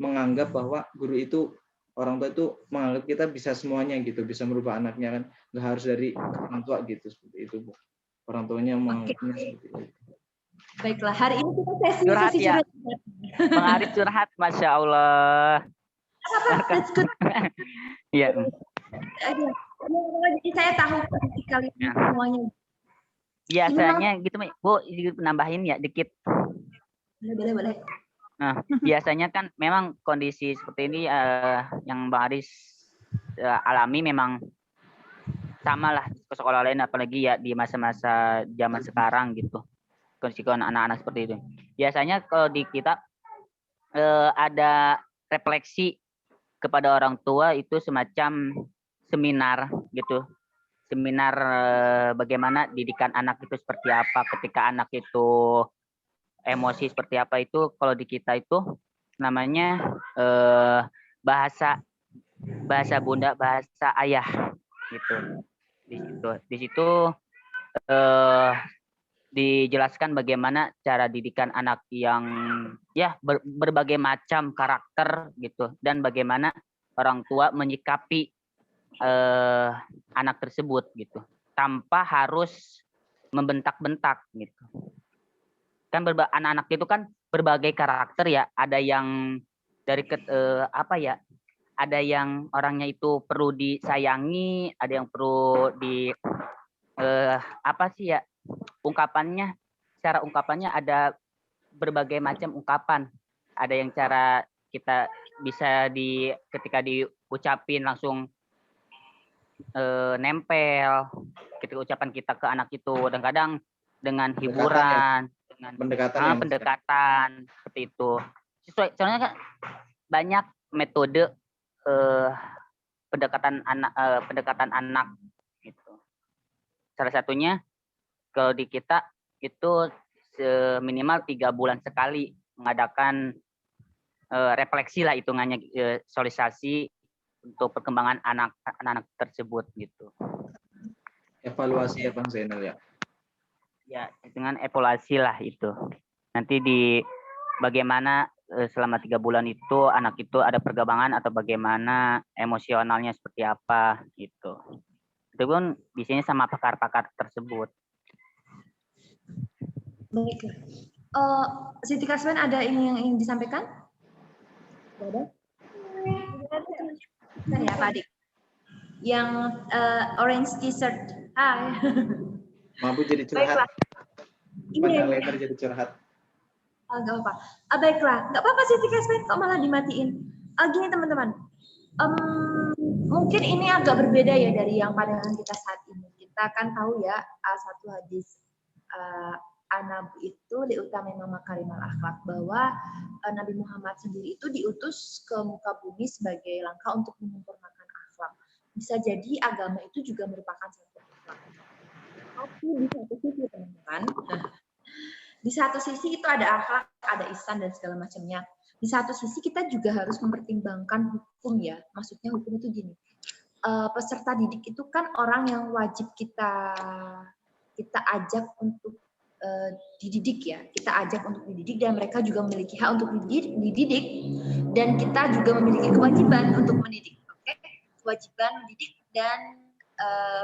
menganggap bahwa guru itu, orang tua itu menganggap kita bisa semuanya gitu, bisa merubah anaknya kan, nggak harus dari orang tua gitu, seperti itu Bu. Orang tuanya menganggapnya seperti itu. Baiklah, hari ini kita sesi Curhat ya. curhat. Bang Aris curhat, Masya Allah. That's good. Iya. Jadi saya tahu kondisi kalian semuanya. Biasanya gitu Bu, nambahin ya dikit. Boleh. Nah, biasanya kan memang kondisi seperti ini yang Bang Aris alami memang sama lah ke sekolah lain, apalagi ya di masa-masa zaman sekarang gitu. Kondisi anak-anak seperti itu. Biasanya kalau di kita ada refleksi kepada orang tua itu semacam seminar gitu. Seminar bagaimana didikan anak itu seperti apa, ketika anak itu emosi seperti apa, itu kalau di kita itu namanya bahasa bunda, bahasa ayah gitu. Di situ dijelaskan bagaimana cara didikan anak yang ya berbagai macam karakter gitu, dan bagaimana orang tua menyikapi anak tersebut gitu, tanpa harus membentak-bentak gitu. Kan anak-anak itu kan berbagai karakter ya, ada yang dari ada yang orangnya itu perlu disayangi, ada yang perlu di ungkapannya, cara ungkapannya ada berbagai macam ungkapan. Ada yang cara kita bisa ketika diucapin langsung nempel ketika ucapan kita ke anak itu, dan kadang dengan hiburan, dengan pendekatan seperti itu. Soalnya kan banyak metode pendekatan anak gitu. Salah satunya kalau di kita itu minimal 3 bulan sekali mengadakan refleksi lah hitungannya, sosialisasi untuk perkembangan anak-anak tersebut gitu. Evaluasi ya Bang Zainal ya. Ya, dengan evaluasi lah itu. Nanti di bagaimana selama 3 bulan itu anak itu ada perkembangan atau bagaimana emosionalnya seperti apa gitu. Itu pun di sini sama pakar-pakar tersebut. Baiklah. Siti Kasben ada yang ingin disampaikan? Ada? Ya, Pak Adik. Yang orange t-shirt. Mampu jadi curhat. Panjang lebar jadi curhat. Enggak apa-apa. Baiklah, enggak apa-apa Siti Kasben kok malah dimatiin. Gini teman-teman. Mungkin ini agak berbeda ya dari yang pandangan kita saat ini. Kita kan tahu ya satu hadis An-Nabi itu liutami makarimal akhlak, bahwa Nabi Muhammad sendiri itu diutus ke muka bumi sebagai langkah untuk menyempurnakan akhlak. Bisa jadi agama itu juga merupakan satu akhlak. Tapi di satu sisi teman-teman, di satu sisi itu ada akhlak, ada ihsan dan segala macamnya. Di satu sisi kita juga harus mempertimbangkan hukum ya. Maksudnya hukum itu gini. Peserta didik itu kan orang yang wajib kita ajak untuk dididik ya. Kita ajak untuk dididik dan mereka juga memiliki hak untuk dididik, dan kita juga memiliki kewajiban untuk mendidik. Oke? Kewajiban mendidik dan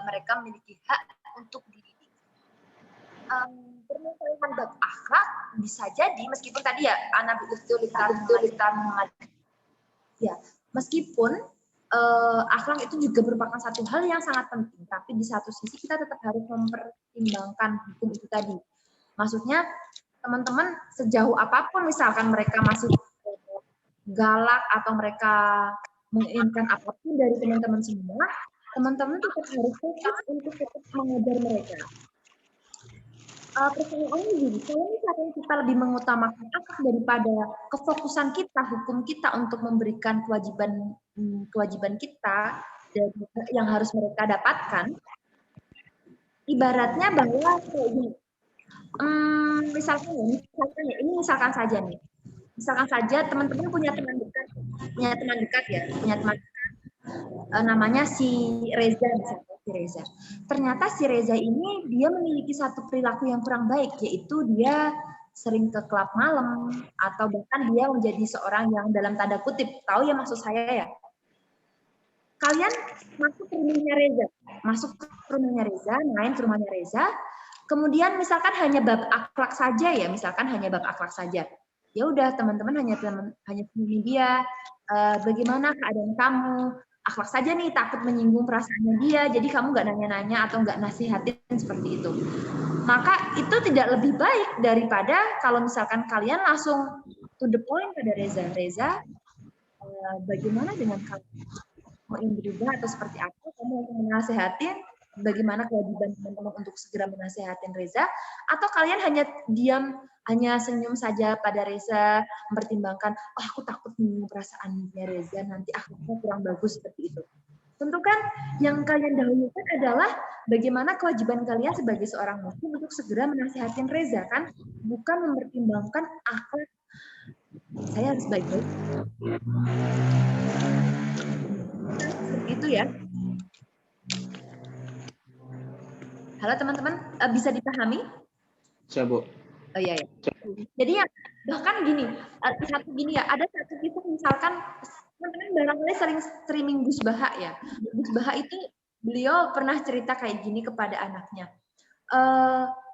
mereka memiliki hak untuk dididik. Permasalahan bab akhlak bisa jadi meskipun tadi ya anak betul ya, meskipun akhlak itu juga merupakan satu hal yang sangat penting, tapi di satu sisi kita tetap harus mempertimbangkan hukum itu tadi. Maksudnya teman-teman sejauh apapun misalkan mereka masih galak atau mereka menginginkan apapun dari teman-teman semua, teman-teman tetap harus fokus untuk tetap mengajar mereka. Pertanyaannya gini, kalau misalkan kita lebih mengutamakan akhlak daripada kefokusan kita, hukum kita untuk memberikan kewajiban kita dan yang harus mereka dapatkan, ibaratnya bahwa kayak gini, misalkan saja nih, misalkan saja teman-teman punya teman dekat namanya si Reza misalnya, si Reza. Ternyata si Reza ini dia memiliki satu perilaku yang kurang baik, yaitu dia sering ke klub malam atau bahkan dia menjadi seorang yang dalam tanda kutip, tahu ya maksud saya ya. Kalian masuk ke rumahnya Reza, main ke rumahnya Reza, kemudian misalkan hanya bab akhlak saja ya, ya udah teman-teman hanya temani dia, bagaimana keadaan kamu, akhlak saja nih, takut menyinggung perasaannya dia, jadi kamu nggak nanya-nanya atau nggak nasihatin seperti itu. Maka itu tidak lebih baik daripada kalau misalkan kalian langsung to the point pada Reza, bagaimana dengan kamu, mau ingin berubah atau seperti apa, kamu mau menasehatin, bagaimana kewajiban teman-teman untuk segera menasehatin Reza, atau kalian hanya diam, hanya senyum saja pada Reza, mempertimbangkan, oh aku takut menyinggung perasaannya Reza, nanti akhlaknya kurang bagus seperti itu. Tentu kan yang kalian dahulukan adalah bagaimana kewajiban kalian sebagai seorang muslim untuk segera menasehatin Reza, kan? Bukan mempertimbangkan akhlak saya harus baik-baik. Seperti itu ya. Halo teman-teman, bisa dipahami? Bisa, Bu. Oh iya ya. Jadi ya bahkan gini, ada satu kisah misalkan teman-teman barangkali sering streaming Gus Baha ya. Gus Baha itu beliau pernah cerita kayak gini kepada anaknya.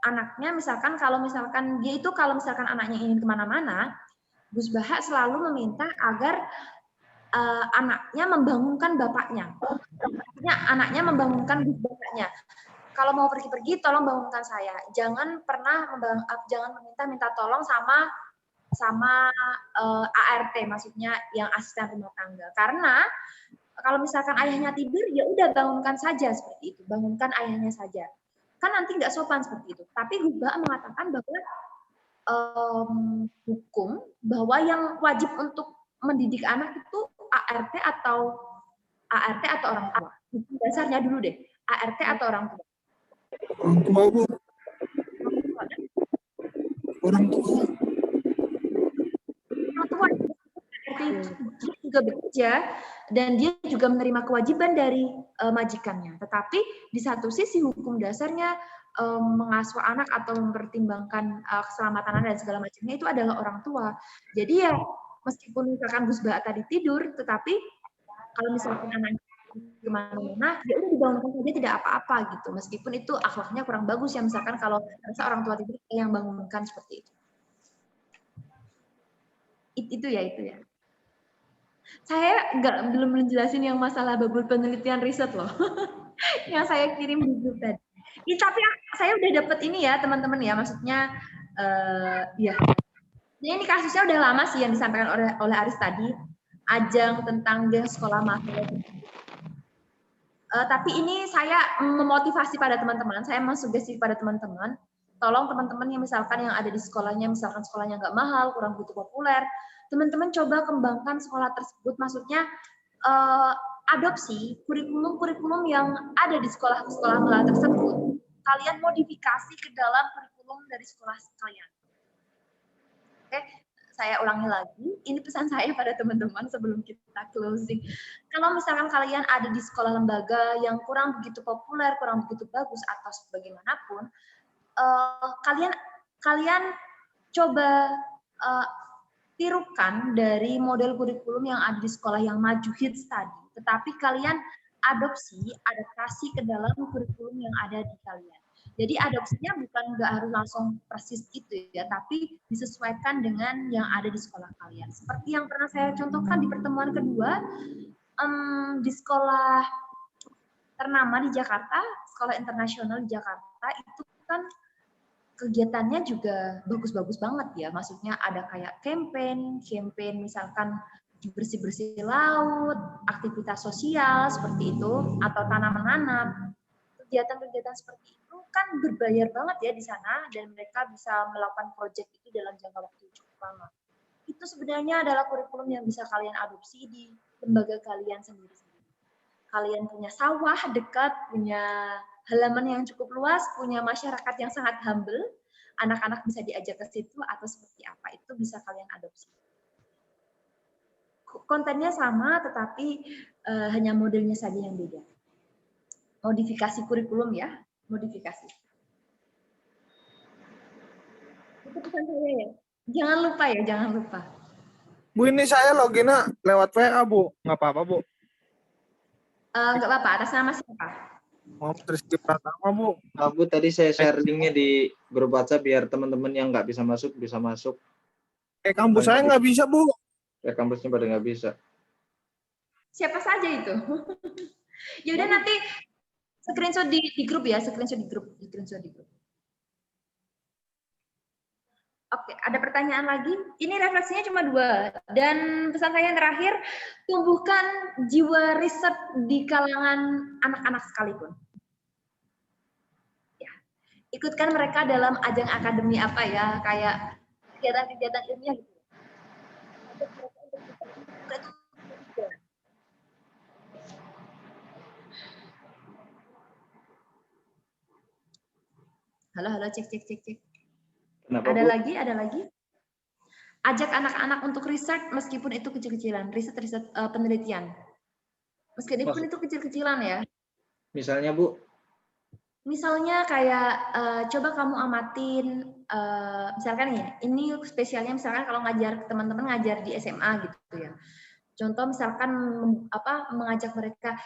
Anaknya misalkan kalau misalkan anaknya ingin kemana-mana, Gus Baha selalu meminta agar anaknya membangunkan bapaknya. Artinya anaknya membangunkan Gus Bahanya. Kalau mau pergi-pergi, tolong bangunkan saya. Jangan pernah jangan minta tolong sama ART, maksudnya yang asisten rumah tangga. Karena kalau misalkan ayahnya tidur, ya udah bangunkan saja seperti itu. Bangunkan ayahnya saja. Kan nanti nggak sopan seperti itu. Tapi Gus Bah mengatakan bahwa hukum bahwa yang wajib untuk mendidik anak itu ART atau orang tua. Dasarnya dulu deh, ART atau orang tua. Orang tua, Bu. Orang tua. Dia juga bekerja dan dia juga menerima kewajiban dari majikannya. Tetapi di satu sisi hukum dasarnya mengasuh anak atau mempertimbangkan keselamatan anak dan segala macamnya itu adalah orang tua. Jadi ya meskipun misalkan Gus Ba tadi tidur, tetapi kalau misalkan anaknya kemana-mana, ya udah dibangunkan saja tidak apa-apa gitu. Meskipun itu akhlaknya kurang bagus ya, misalkan kalau orang tua tidur yang bangunkan seperti itu. Itu ya. Saya belum menjelasin yang masalah babul penelitian riset loh, yang saya kirim di grup tadi. Tapi saya udah dapet ini ya teman-teman ya, maksudnya ya. Ini kasusnya udah lama sih yang disampaikan oleh Aris tadi, ajang tentang geng sekolah mahal. Tapi ini saya memotivasi pada teman-teman, saya mensugesti pada teman-teman, tolong teman-teman yang misalkan yang ada di sekolahnya, misalkan sekolahnya nggak mahal, kurang begitu populer, teman-teman coba kembangkan sekolah tersebut, maksudnya adopsi kurikulum yang ada di sekolah-sekolah mahal tersebut, kalian modifikasi ke dalam kurikulum dari sekolah kalian. Oke, saya ulangi lagi, ini pesan saya pada teman-teman sebelum kita closing. Kalau misalkan kalian ada di sekolah lembaga yang kurang begitu populer, kurang begitu bagus, atau sebagaimanapun, kalian coba tirukan dari model kurikulum yang ada di sekolah yang maju hits tadi, tetapi kalian adaptasi ke dalam kurikulum yang ada di kalian. Jadi adopsinya bukan nggak harus langsung persis itu ya, tapi disesuaikan dengan yang ada di sekolah kalian. Seperti yang pernah saya contohkan di pertemuan kedua, di sekolah ternama di Jakarta, sekolah internasional di Jakarta, itu kan kegiatannya juga bagus-bagus banget ya. Maksudnya ada kayak campaign misalkan bersih-bersih laut, aktivitas sosial seperti itu, atau tanam menanam. kegiatan-kegiatan seperti itu kan berbayar banget ya di sana, dan mereka bisa melakukan proyek itu dalam jangka waktu cukup lama. Itu sebenarnya adalah kurikulum yang bisa kalian adopsi di lembaga kalian sendiri. Kalian punya sawah dekat, punya halaman yang cukup luas, punya masyarakat yang sangat humble, anak-anak bisa diajak ke situ atau seperti apa, itu bisa kalian adopsi. Kontennya sama, tetapi hanya modelnya saja yang beda. Modifikasi kurikulum ya, modifikasi. Itu pesan saya ya. Jangan lupa ya, jangan lupa. Bu, ini saya loginnya lewat WA, Bu. Nggak apa-apa, Bu. Nggak apa-apa, atas nama siapa? Muhammad Rizky Pratama, Bu. Bu, tadi saya share linknya di grup WhatsApp biar teman-teman yang nggak bisa masuk. Kampus saya nggak bisa, Bu. Ya, kampusnya pada nggak bisa. Siapa saja itu? Ya udah nanti screenshot di grup ya, screenshot di grup. Oke, ada pertanyaan lagi? Ini refleksinya cuma 2. Dan pesan saya yang terakhir, tumbuhkan jiwa riset di kalangan anak-anak sekalipun. Ya, ikutkan mereka dalam ajang akademi apa ya, kayak kegiatan-kegiatan ilmiah gitu. Halo, cek. Kenapa, Ada Bu? lagi? Ajak anak-anak untuk riset meskipun itu kecil-kecilan, riset penelitian. Meskipun itu kecil-kecilan ya. Misalnya, Bu? Misalnya kayak coba kamu amatin, misalkan ini spesialnya misalkan kalau ngajar teman-teman ngajar di SMA gitu ya. Contoh misalkan mengajak mereka,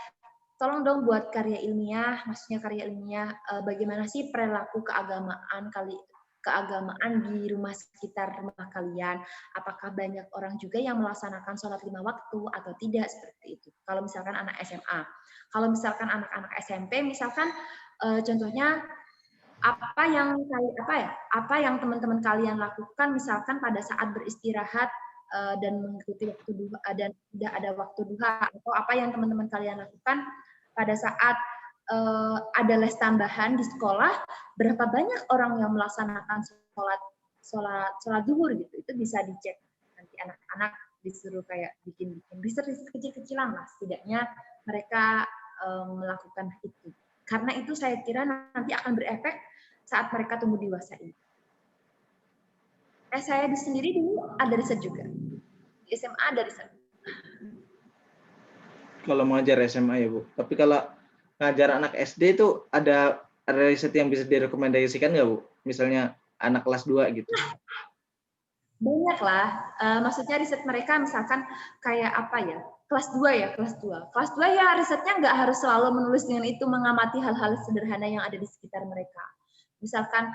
tolong dong buat karya ilmiah, maksudnya karya ilmiah bagaimana sih perilaku keagamaan di rumah sekitar rumah kalian, apakah banyak orang juga yang melaksanakan sholat 5 waktu atau tidak, seperti itu. Kalau misalkan anak SMA. Kalau misalkan anak-anak SMP, misalkan contohnya apa yang teman-teman kalian lakukan misalkan pada saat beristirahat dan mengikuti waktu duha dan tidak ada waktu duha, atau apa yang teman-teman kalian lakukan pada saat ada les tambahan di sekolah, berapa banyak orang yang melaksanakan sholat zuhur gitu, itu bisa dicek nanti anak-anak disuruh kayak bikin riset kecil-kecilan lah, setidaknya mereka melakukan itu, karena itu saya kira nanti akan berefek saat mereka tumbuh dewasa ini. Saya sendiri dulu ada riset juga di SMA, ada riset. Kalau mengajar SMA ya, Bu. Tapi kalau ngajar anak SD itu ada riset yang bisa direkomendasikan nggak, Bu? Misalnya anak kelas 2 gitu. Banyak lah. Maksudnya riset mereka misalkan kayak apa ya? Kelas 2 ya, kelas 2. Kelas 2 ya risetnya nggak harus selalu menulis dengan itu, mengamati hal-hal sederhana yang ada di sekitar mereka. Misalkan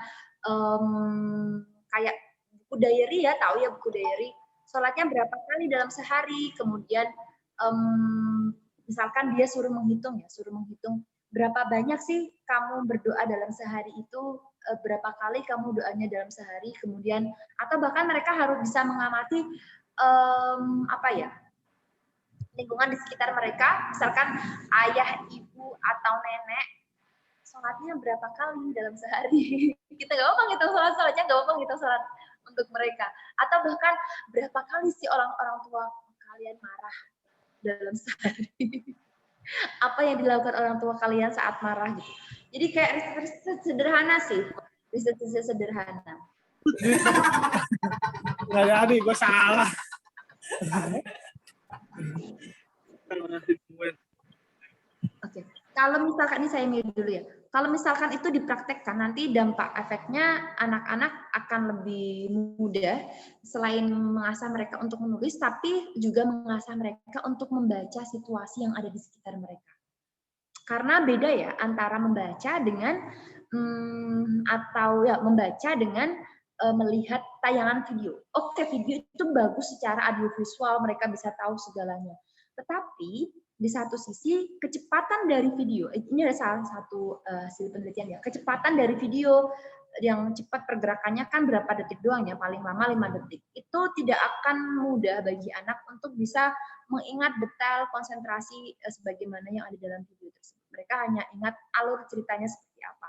kayak buku diary ya, tahu ya buku diary. Sholatnya berapa kali dalam sehari, kemudian misalkan dia suruh menghitung berapa banyak sih kamu berdoa dalam sehari itu, berapa kali kamu doanya dalam sehari, kemudian atau bahkan mereka harus bisa mengamati lingkungan di sekitar mereka, misalkan ayah, ibu atau nenek sholatnya berapa kali dalam sehari. Kita nggak apa ngitung sholatnya, nggak apa ngitung sholat untuk mereka, atau bahkan berapa kali sih orang tua kalian marah dalam sehari. Apa yang dilakukan orang tua kalian saat marah gitu. Jadi kayak riset sederhana sih, riset sederhana. Nggak jadi, gue salah. Oke. Kalau misalkan ini saya milih dulu ya. Kalau misalkan itu dipraktekkan, nanti dampak efeknya anak-anak akan lebih mudah, selain mengasah mereka untuk menulis, tapi juga mengasah mereka untuk membaca situasi yang ada di sekitar mereka. Karena beda ya antara membaca dengan membaca dengan melihat tayangan video. Oke, video itu bagus secara audiovisual, mereka bisa tahu segalanya. Tetapi di satu sisi kecepatan dari video, ini ada salah satu hasil penelitian ya, kecepatan dari video yang cepat pergerakannya kan berapa detik doang ya, paling lama 5 detik. Itu tidak akan mudah bagi anak untuk bisa mengingat detail konsentrasi sebagaimana yang ada dalam video tersebut. Mereka hanya ingat alur ceritanya seperti apa.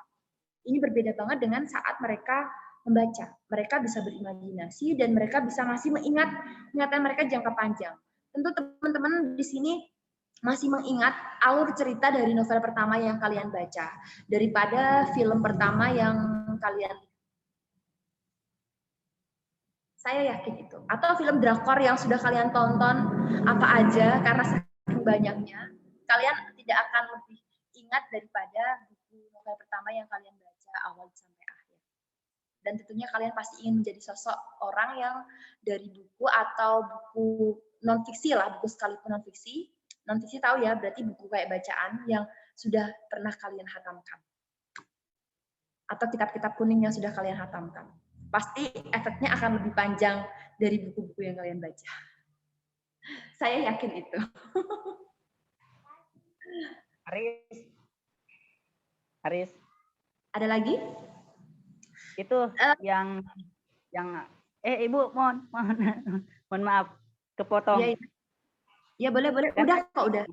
Ini berbeda banget dengan saat mereka membaca. Mereka bisa berimajinasi dan mereka bisa masih mengingat ingatan mereka jangka panjang. Tentu teman-teman di sini masih mengingat alur cerita dari novel pertama yang kalian baca daripada film pertama yang kalian lihat. Saya yakin itu. Atau film drakor yang sudah kalian tonton apa aja karena saking banyaknya, kalian tidak akan lebih ingat daripada buku novel pertama yang kalian baca awal sampai akhir. Dan tentunya kalian pasti ingin menjadi sosok orang yang dari buku atau buku non-fiksi lah, buku sekalipun non-fiksi. Non-fiksi tahu ya, berarti buku kayak bacaan yang sudah pernah kalian hatamkan. Atau kitab-kitab kuning yang sudah kalian hatamkan. Pasti efeknya akan lebih panjang dari buku-buku yang kalian baca. Saya yakin itu. Haris. Ada lagi? Itu yang Ibu mohon maaf kepotong. Iya, ya, boleh. Udah kok, udah.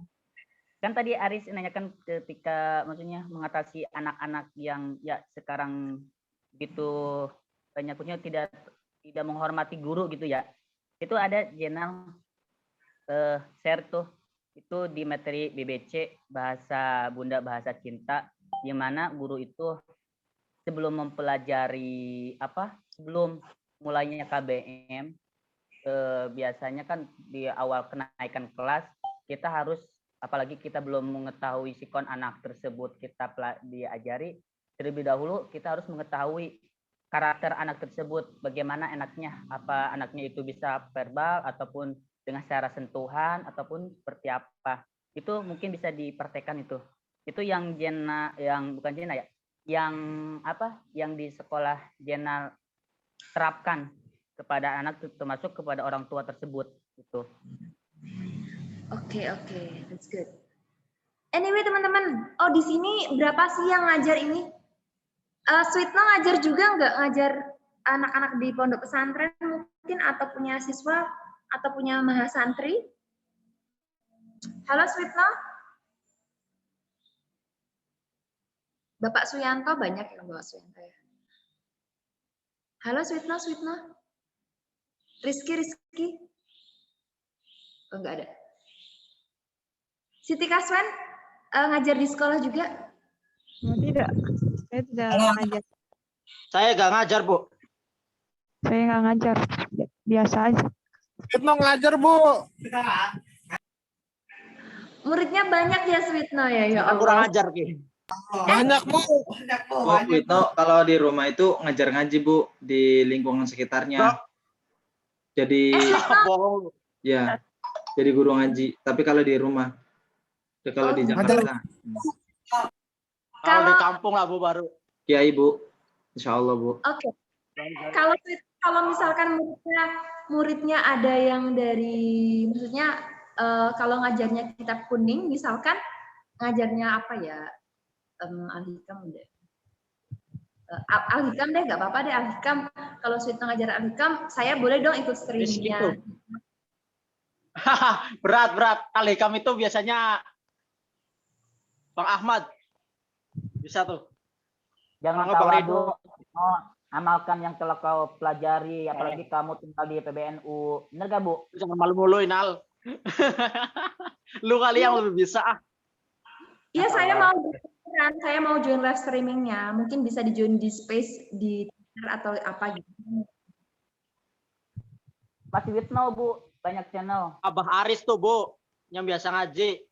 Kan tadi Aris nanyakan ketika maksudnya mengatasi anak-anak yang ya sekarang gitu banyaknya tidak menghormati guru gitu ya. Itu ada jurnal share tuh itu di materi BBC bahasa Bunda Bahasa Cinta, di mana guru itu sebelum mempelajari sebelum mulainya KBM biasanya kan di awal kenaikan kelas kita harus, apalagi kita belum mengetahui sikon anak tersebut, kita diajari terlebih dahulu kita harus mengetahui karakter anak tersebut, bagaimana anaknya, apa anaknya itu bisa verbal ataupun dengan cara sentuhan ataupun seperti apa. Itu mungkin bisa dipraktekkan itu. Itu yang bukan Jena ya, yang di sekolah Jena terapkan kepada anak, termasuk kepada orang tua tersebut gitu. Oke, that's good. Anyway teman-teman, di sini berapa sih yang ngajar ini? Sweetno ngajar juga nggak, ngajar anak-anak di pondok pesantren mungkin, atau punya siswa atau punya mahasantri? Halo Sweetno? Bapak Suyanto, banyak yang Bapak Suyanto ya. Halo Sweetno? Rizky? Oh, enggak ada. Siti Kaswan, ngajar di sekolah juga? Tidak, saya tidak ngajar. Saya nggak ngajar, Bu. Saya nggak ngajar, biasa aja. Sweetno ngajar, Bu. Muridnya banyak ya Sweetno ya? Ya Allah. Kurang ngajar, Ki. Banyak, Bu. Bu Witno kalau di rumah itu ngajar ngaji, Bu, di lingkungan sekitarnya. Jadi Bohong. ya, jadi guru ngaji. Tapi kalau di rumah, kalau di Jakarta, Kalau di kampung lah, Bu, baru. Kiai, Bu. Insya Allah, Bu. Oke. Kalau misalkan muridnya ada yang dari, maksudnya kalau ngajarnya kitab kuning, misalkan ngajarnya apa ya, Al-Hikam deh. Al-Hikam deh, nggak apa-apa deh Al-Hikam. Kalau Sweetno ngajar Al-Hikam, saya boleh dong ikut streamingnya. Berat. Al-Hikam itu biasanya Bang Ahmad. Bisa tuh. Jangan Bang tawadu, amalkan yang telah kau pelajari, apalagi kamu tinggal di PBNU. Bener gak, Bu? Jangan malu-maluin, Al. Lu kali yang lebih bisa. Iya, saya mau join live streamingnya. Mungkin bisa di join di space di Twitter atau apa gitu. Masih Witno, Bu. Banyak channel. Abah Aris tuh, Bu, yang biasa ngaji.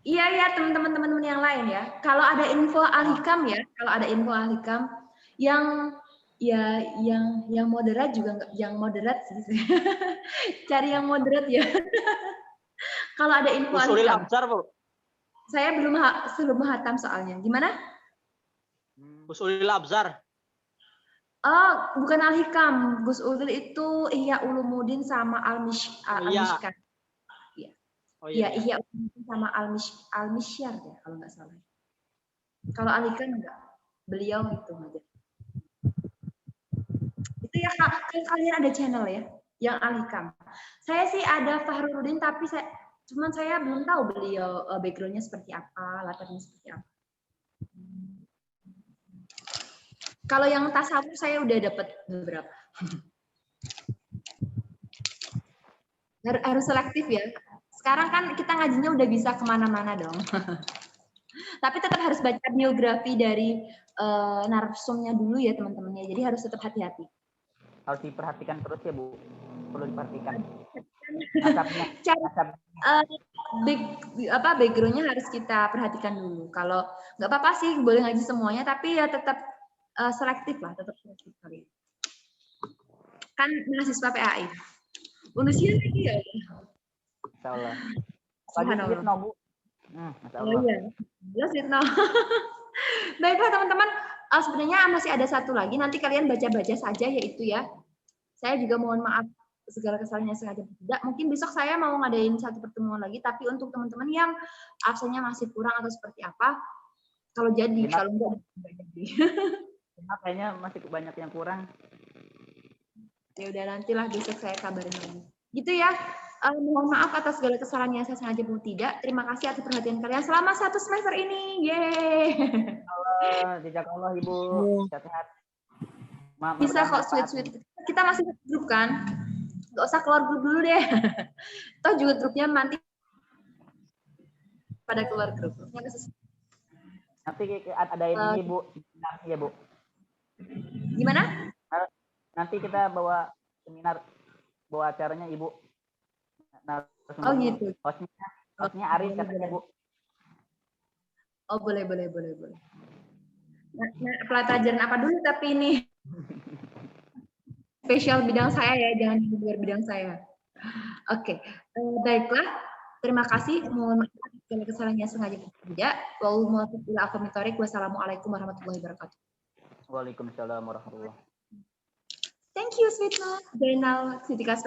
Iya, teman-teman yang lain ya. Kalau ada info Al-Hikam ya, yang moderat juga nggak, yang moderat sih. Cari yang moderat ya. Kalau ada info Usulil Al-Hikam. Abzar, Bu. Saya belum hatam soalnya. Gimana? Usulil Abzar. Oh, bukan Al-Hikam. Gus Udil itu Ihya Ulumuddin sama Al-Mishkat. Oh Iya, iya. Ihya Ulumuddin sama Al-Mishyar ya, kalau nggak salah. Kalau Al-Hikam enggak. Beliau gitu aja. Itu ya, kan kalian ada channel ya, yang Al-Hikam. Saya sih ada Fahrudin, tapi Cuman saya belum tahu beliau background-nya seperti apa, latarnya seperti apa. Kalau yang tasawuf saya udah dapat beberapa. Harus selektif ya. Sekarang kan kita ngajinya udah bisa kemana-mana dong. Tapi tetap harus baca biografi dari narsumnya dulu ya teman-temannya. Jadi harus tetap hati-hati. Harus diperhatikan terus ya Bu. Perlu diperhatikan. Background-nya harus kita perhatikan dulu. Kalau nggak apa-apa sih, boleh ngaji semuanya, tapi ya tetap selektif lah, tetap selektif kali. Kan mahasiswa PAI. Unusian lagi ya. Masya Allah. Apalagi Fitno, Bu. Masya Allah. Oh iya. Jelas Fitno. Baiklah teman-teman, sebenarnya masih ada satu lagi, nanti kalian baca-baca saja yaitu ya. Saya juga mohon maaf segala kesalahan yang sengaja tidak. Mungkin besok saya mau ngadain satu pertemuan lagi, tapi untuk teman-teman yang absennya masih kurang atau seperti apa, kalau jadi, kalau enggak jadi. Kayaknya masih banyak yang kurang. Ya udah, nantilah besok saya kabarin lagi. Gitu ya. Mohon maaf atas segala kesalahan yang saya sengaja pun tidak. Terima kasih atas perhatian kalian selama 1 semester ini. Yeay. Jazakallah Ibu. Sehat-sehat. Bisa kok sweet-sweet. Kita masih grup kan? Nggak usah keluar grup dulu deh. Toh juga grupnya nanti pada keluar grup. Nanti ada ini Bu. Ya Bu. Gimana? Nanti kita bawa seminar, bawa acaranya Ibu. Oh gitu. Hostnya Aris katanya Bu. Oh boleh. Nah, pelajaran apa dulu tapi ini? Spesial bidang saya ya, jangan di luar bidang saya. Oke, baiklah. Terima kasih. Mohon maaf kalau kesalahannya sengaja tidak. Wassalamualaikum warahmatullahi wabarakatuh. Waalaikumsalam warahmatullahi wabarakatuh. Thank you, Sweetno. Zainal Sitika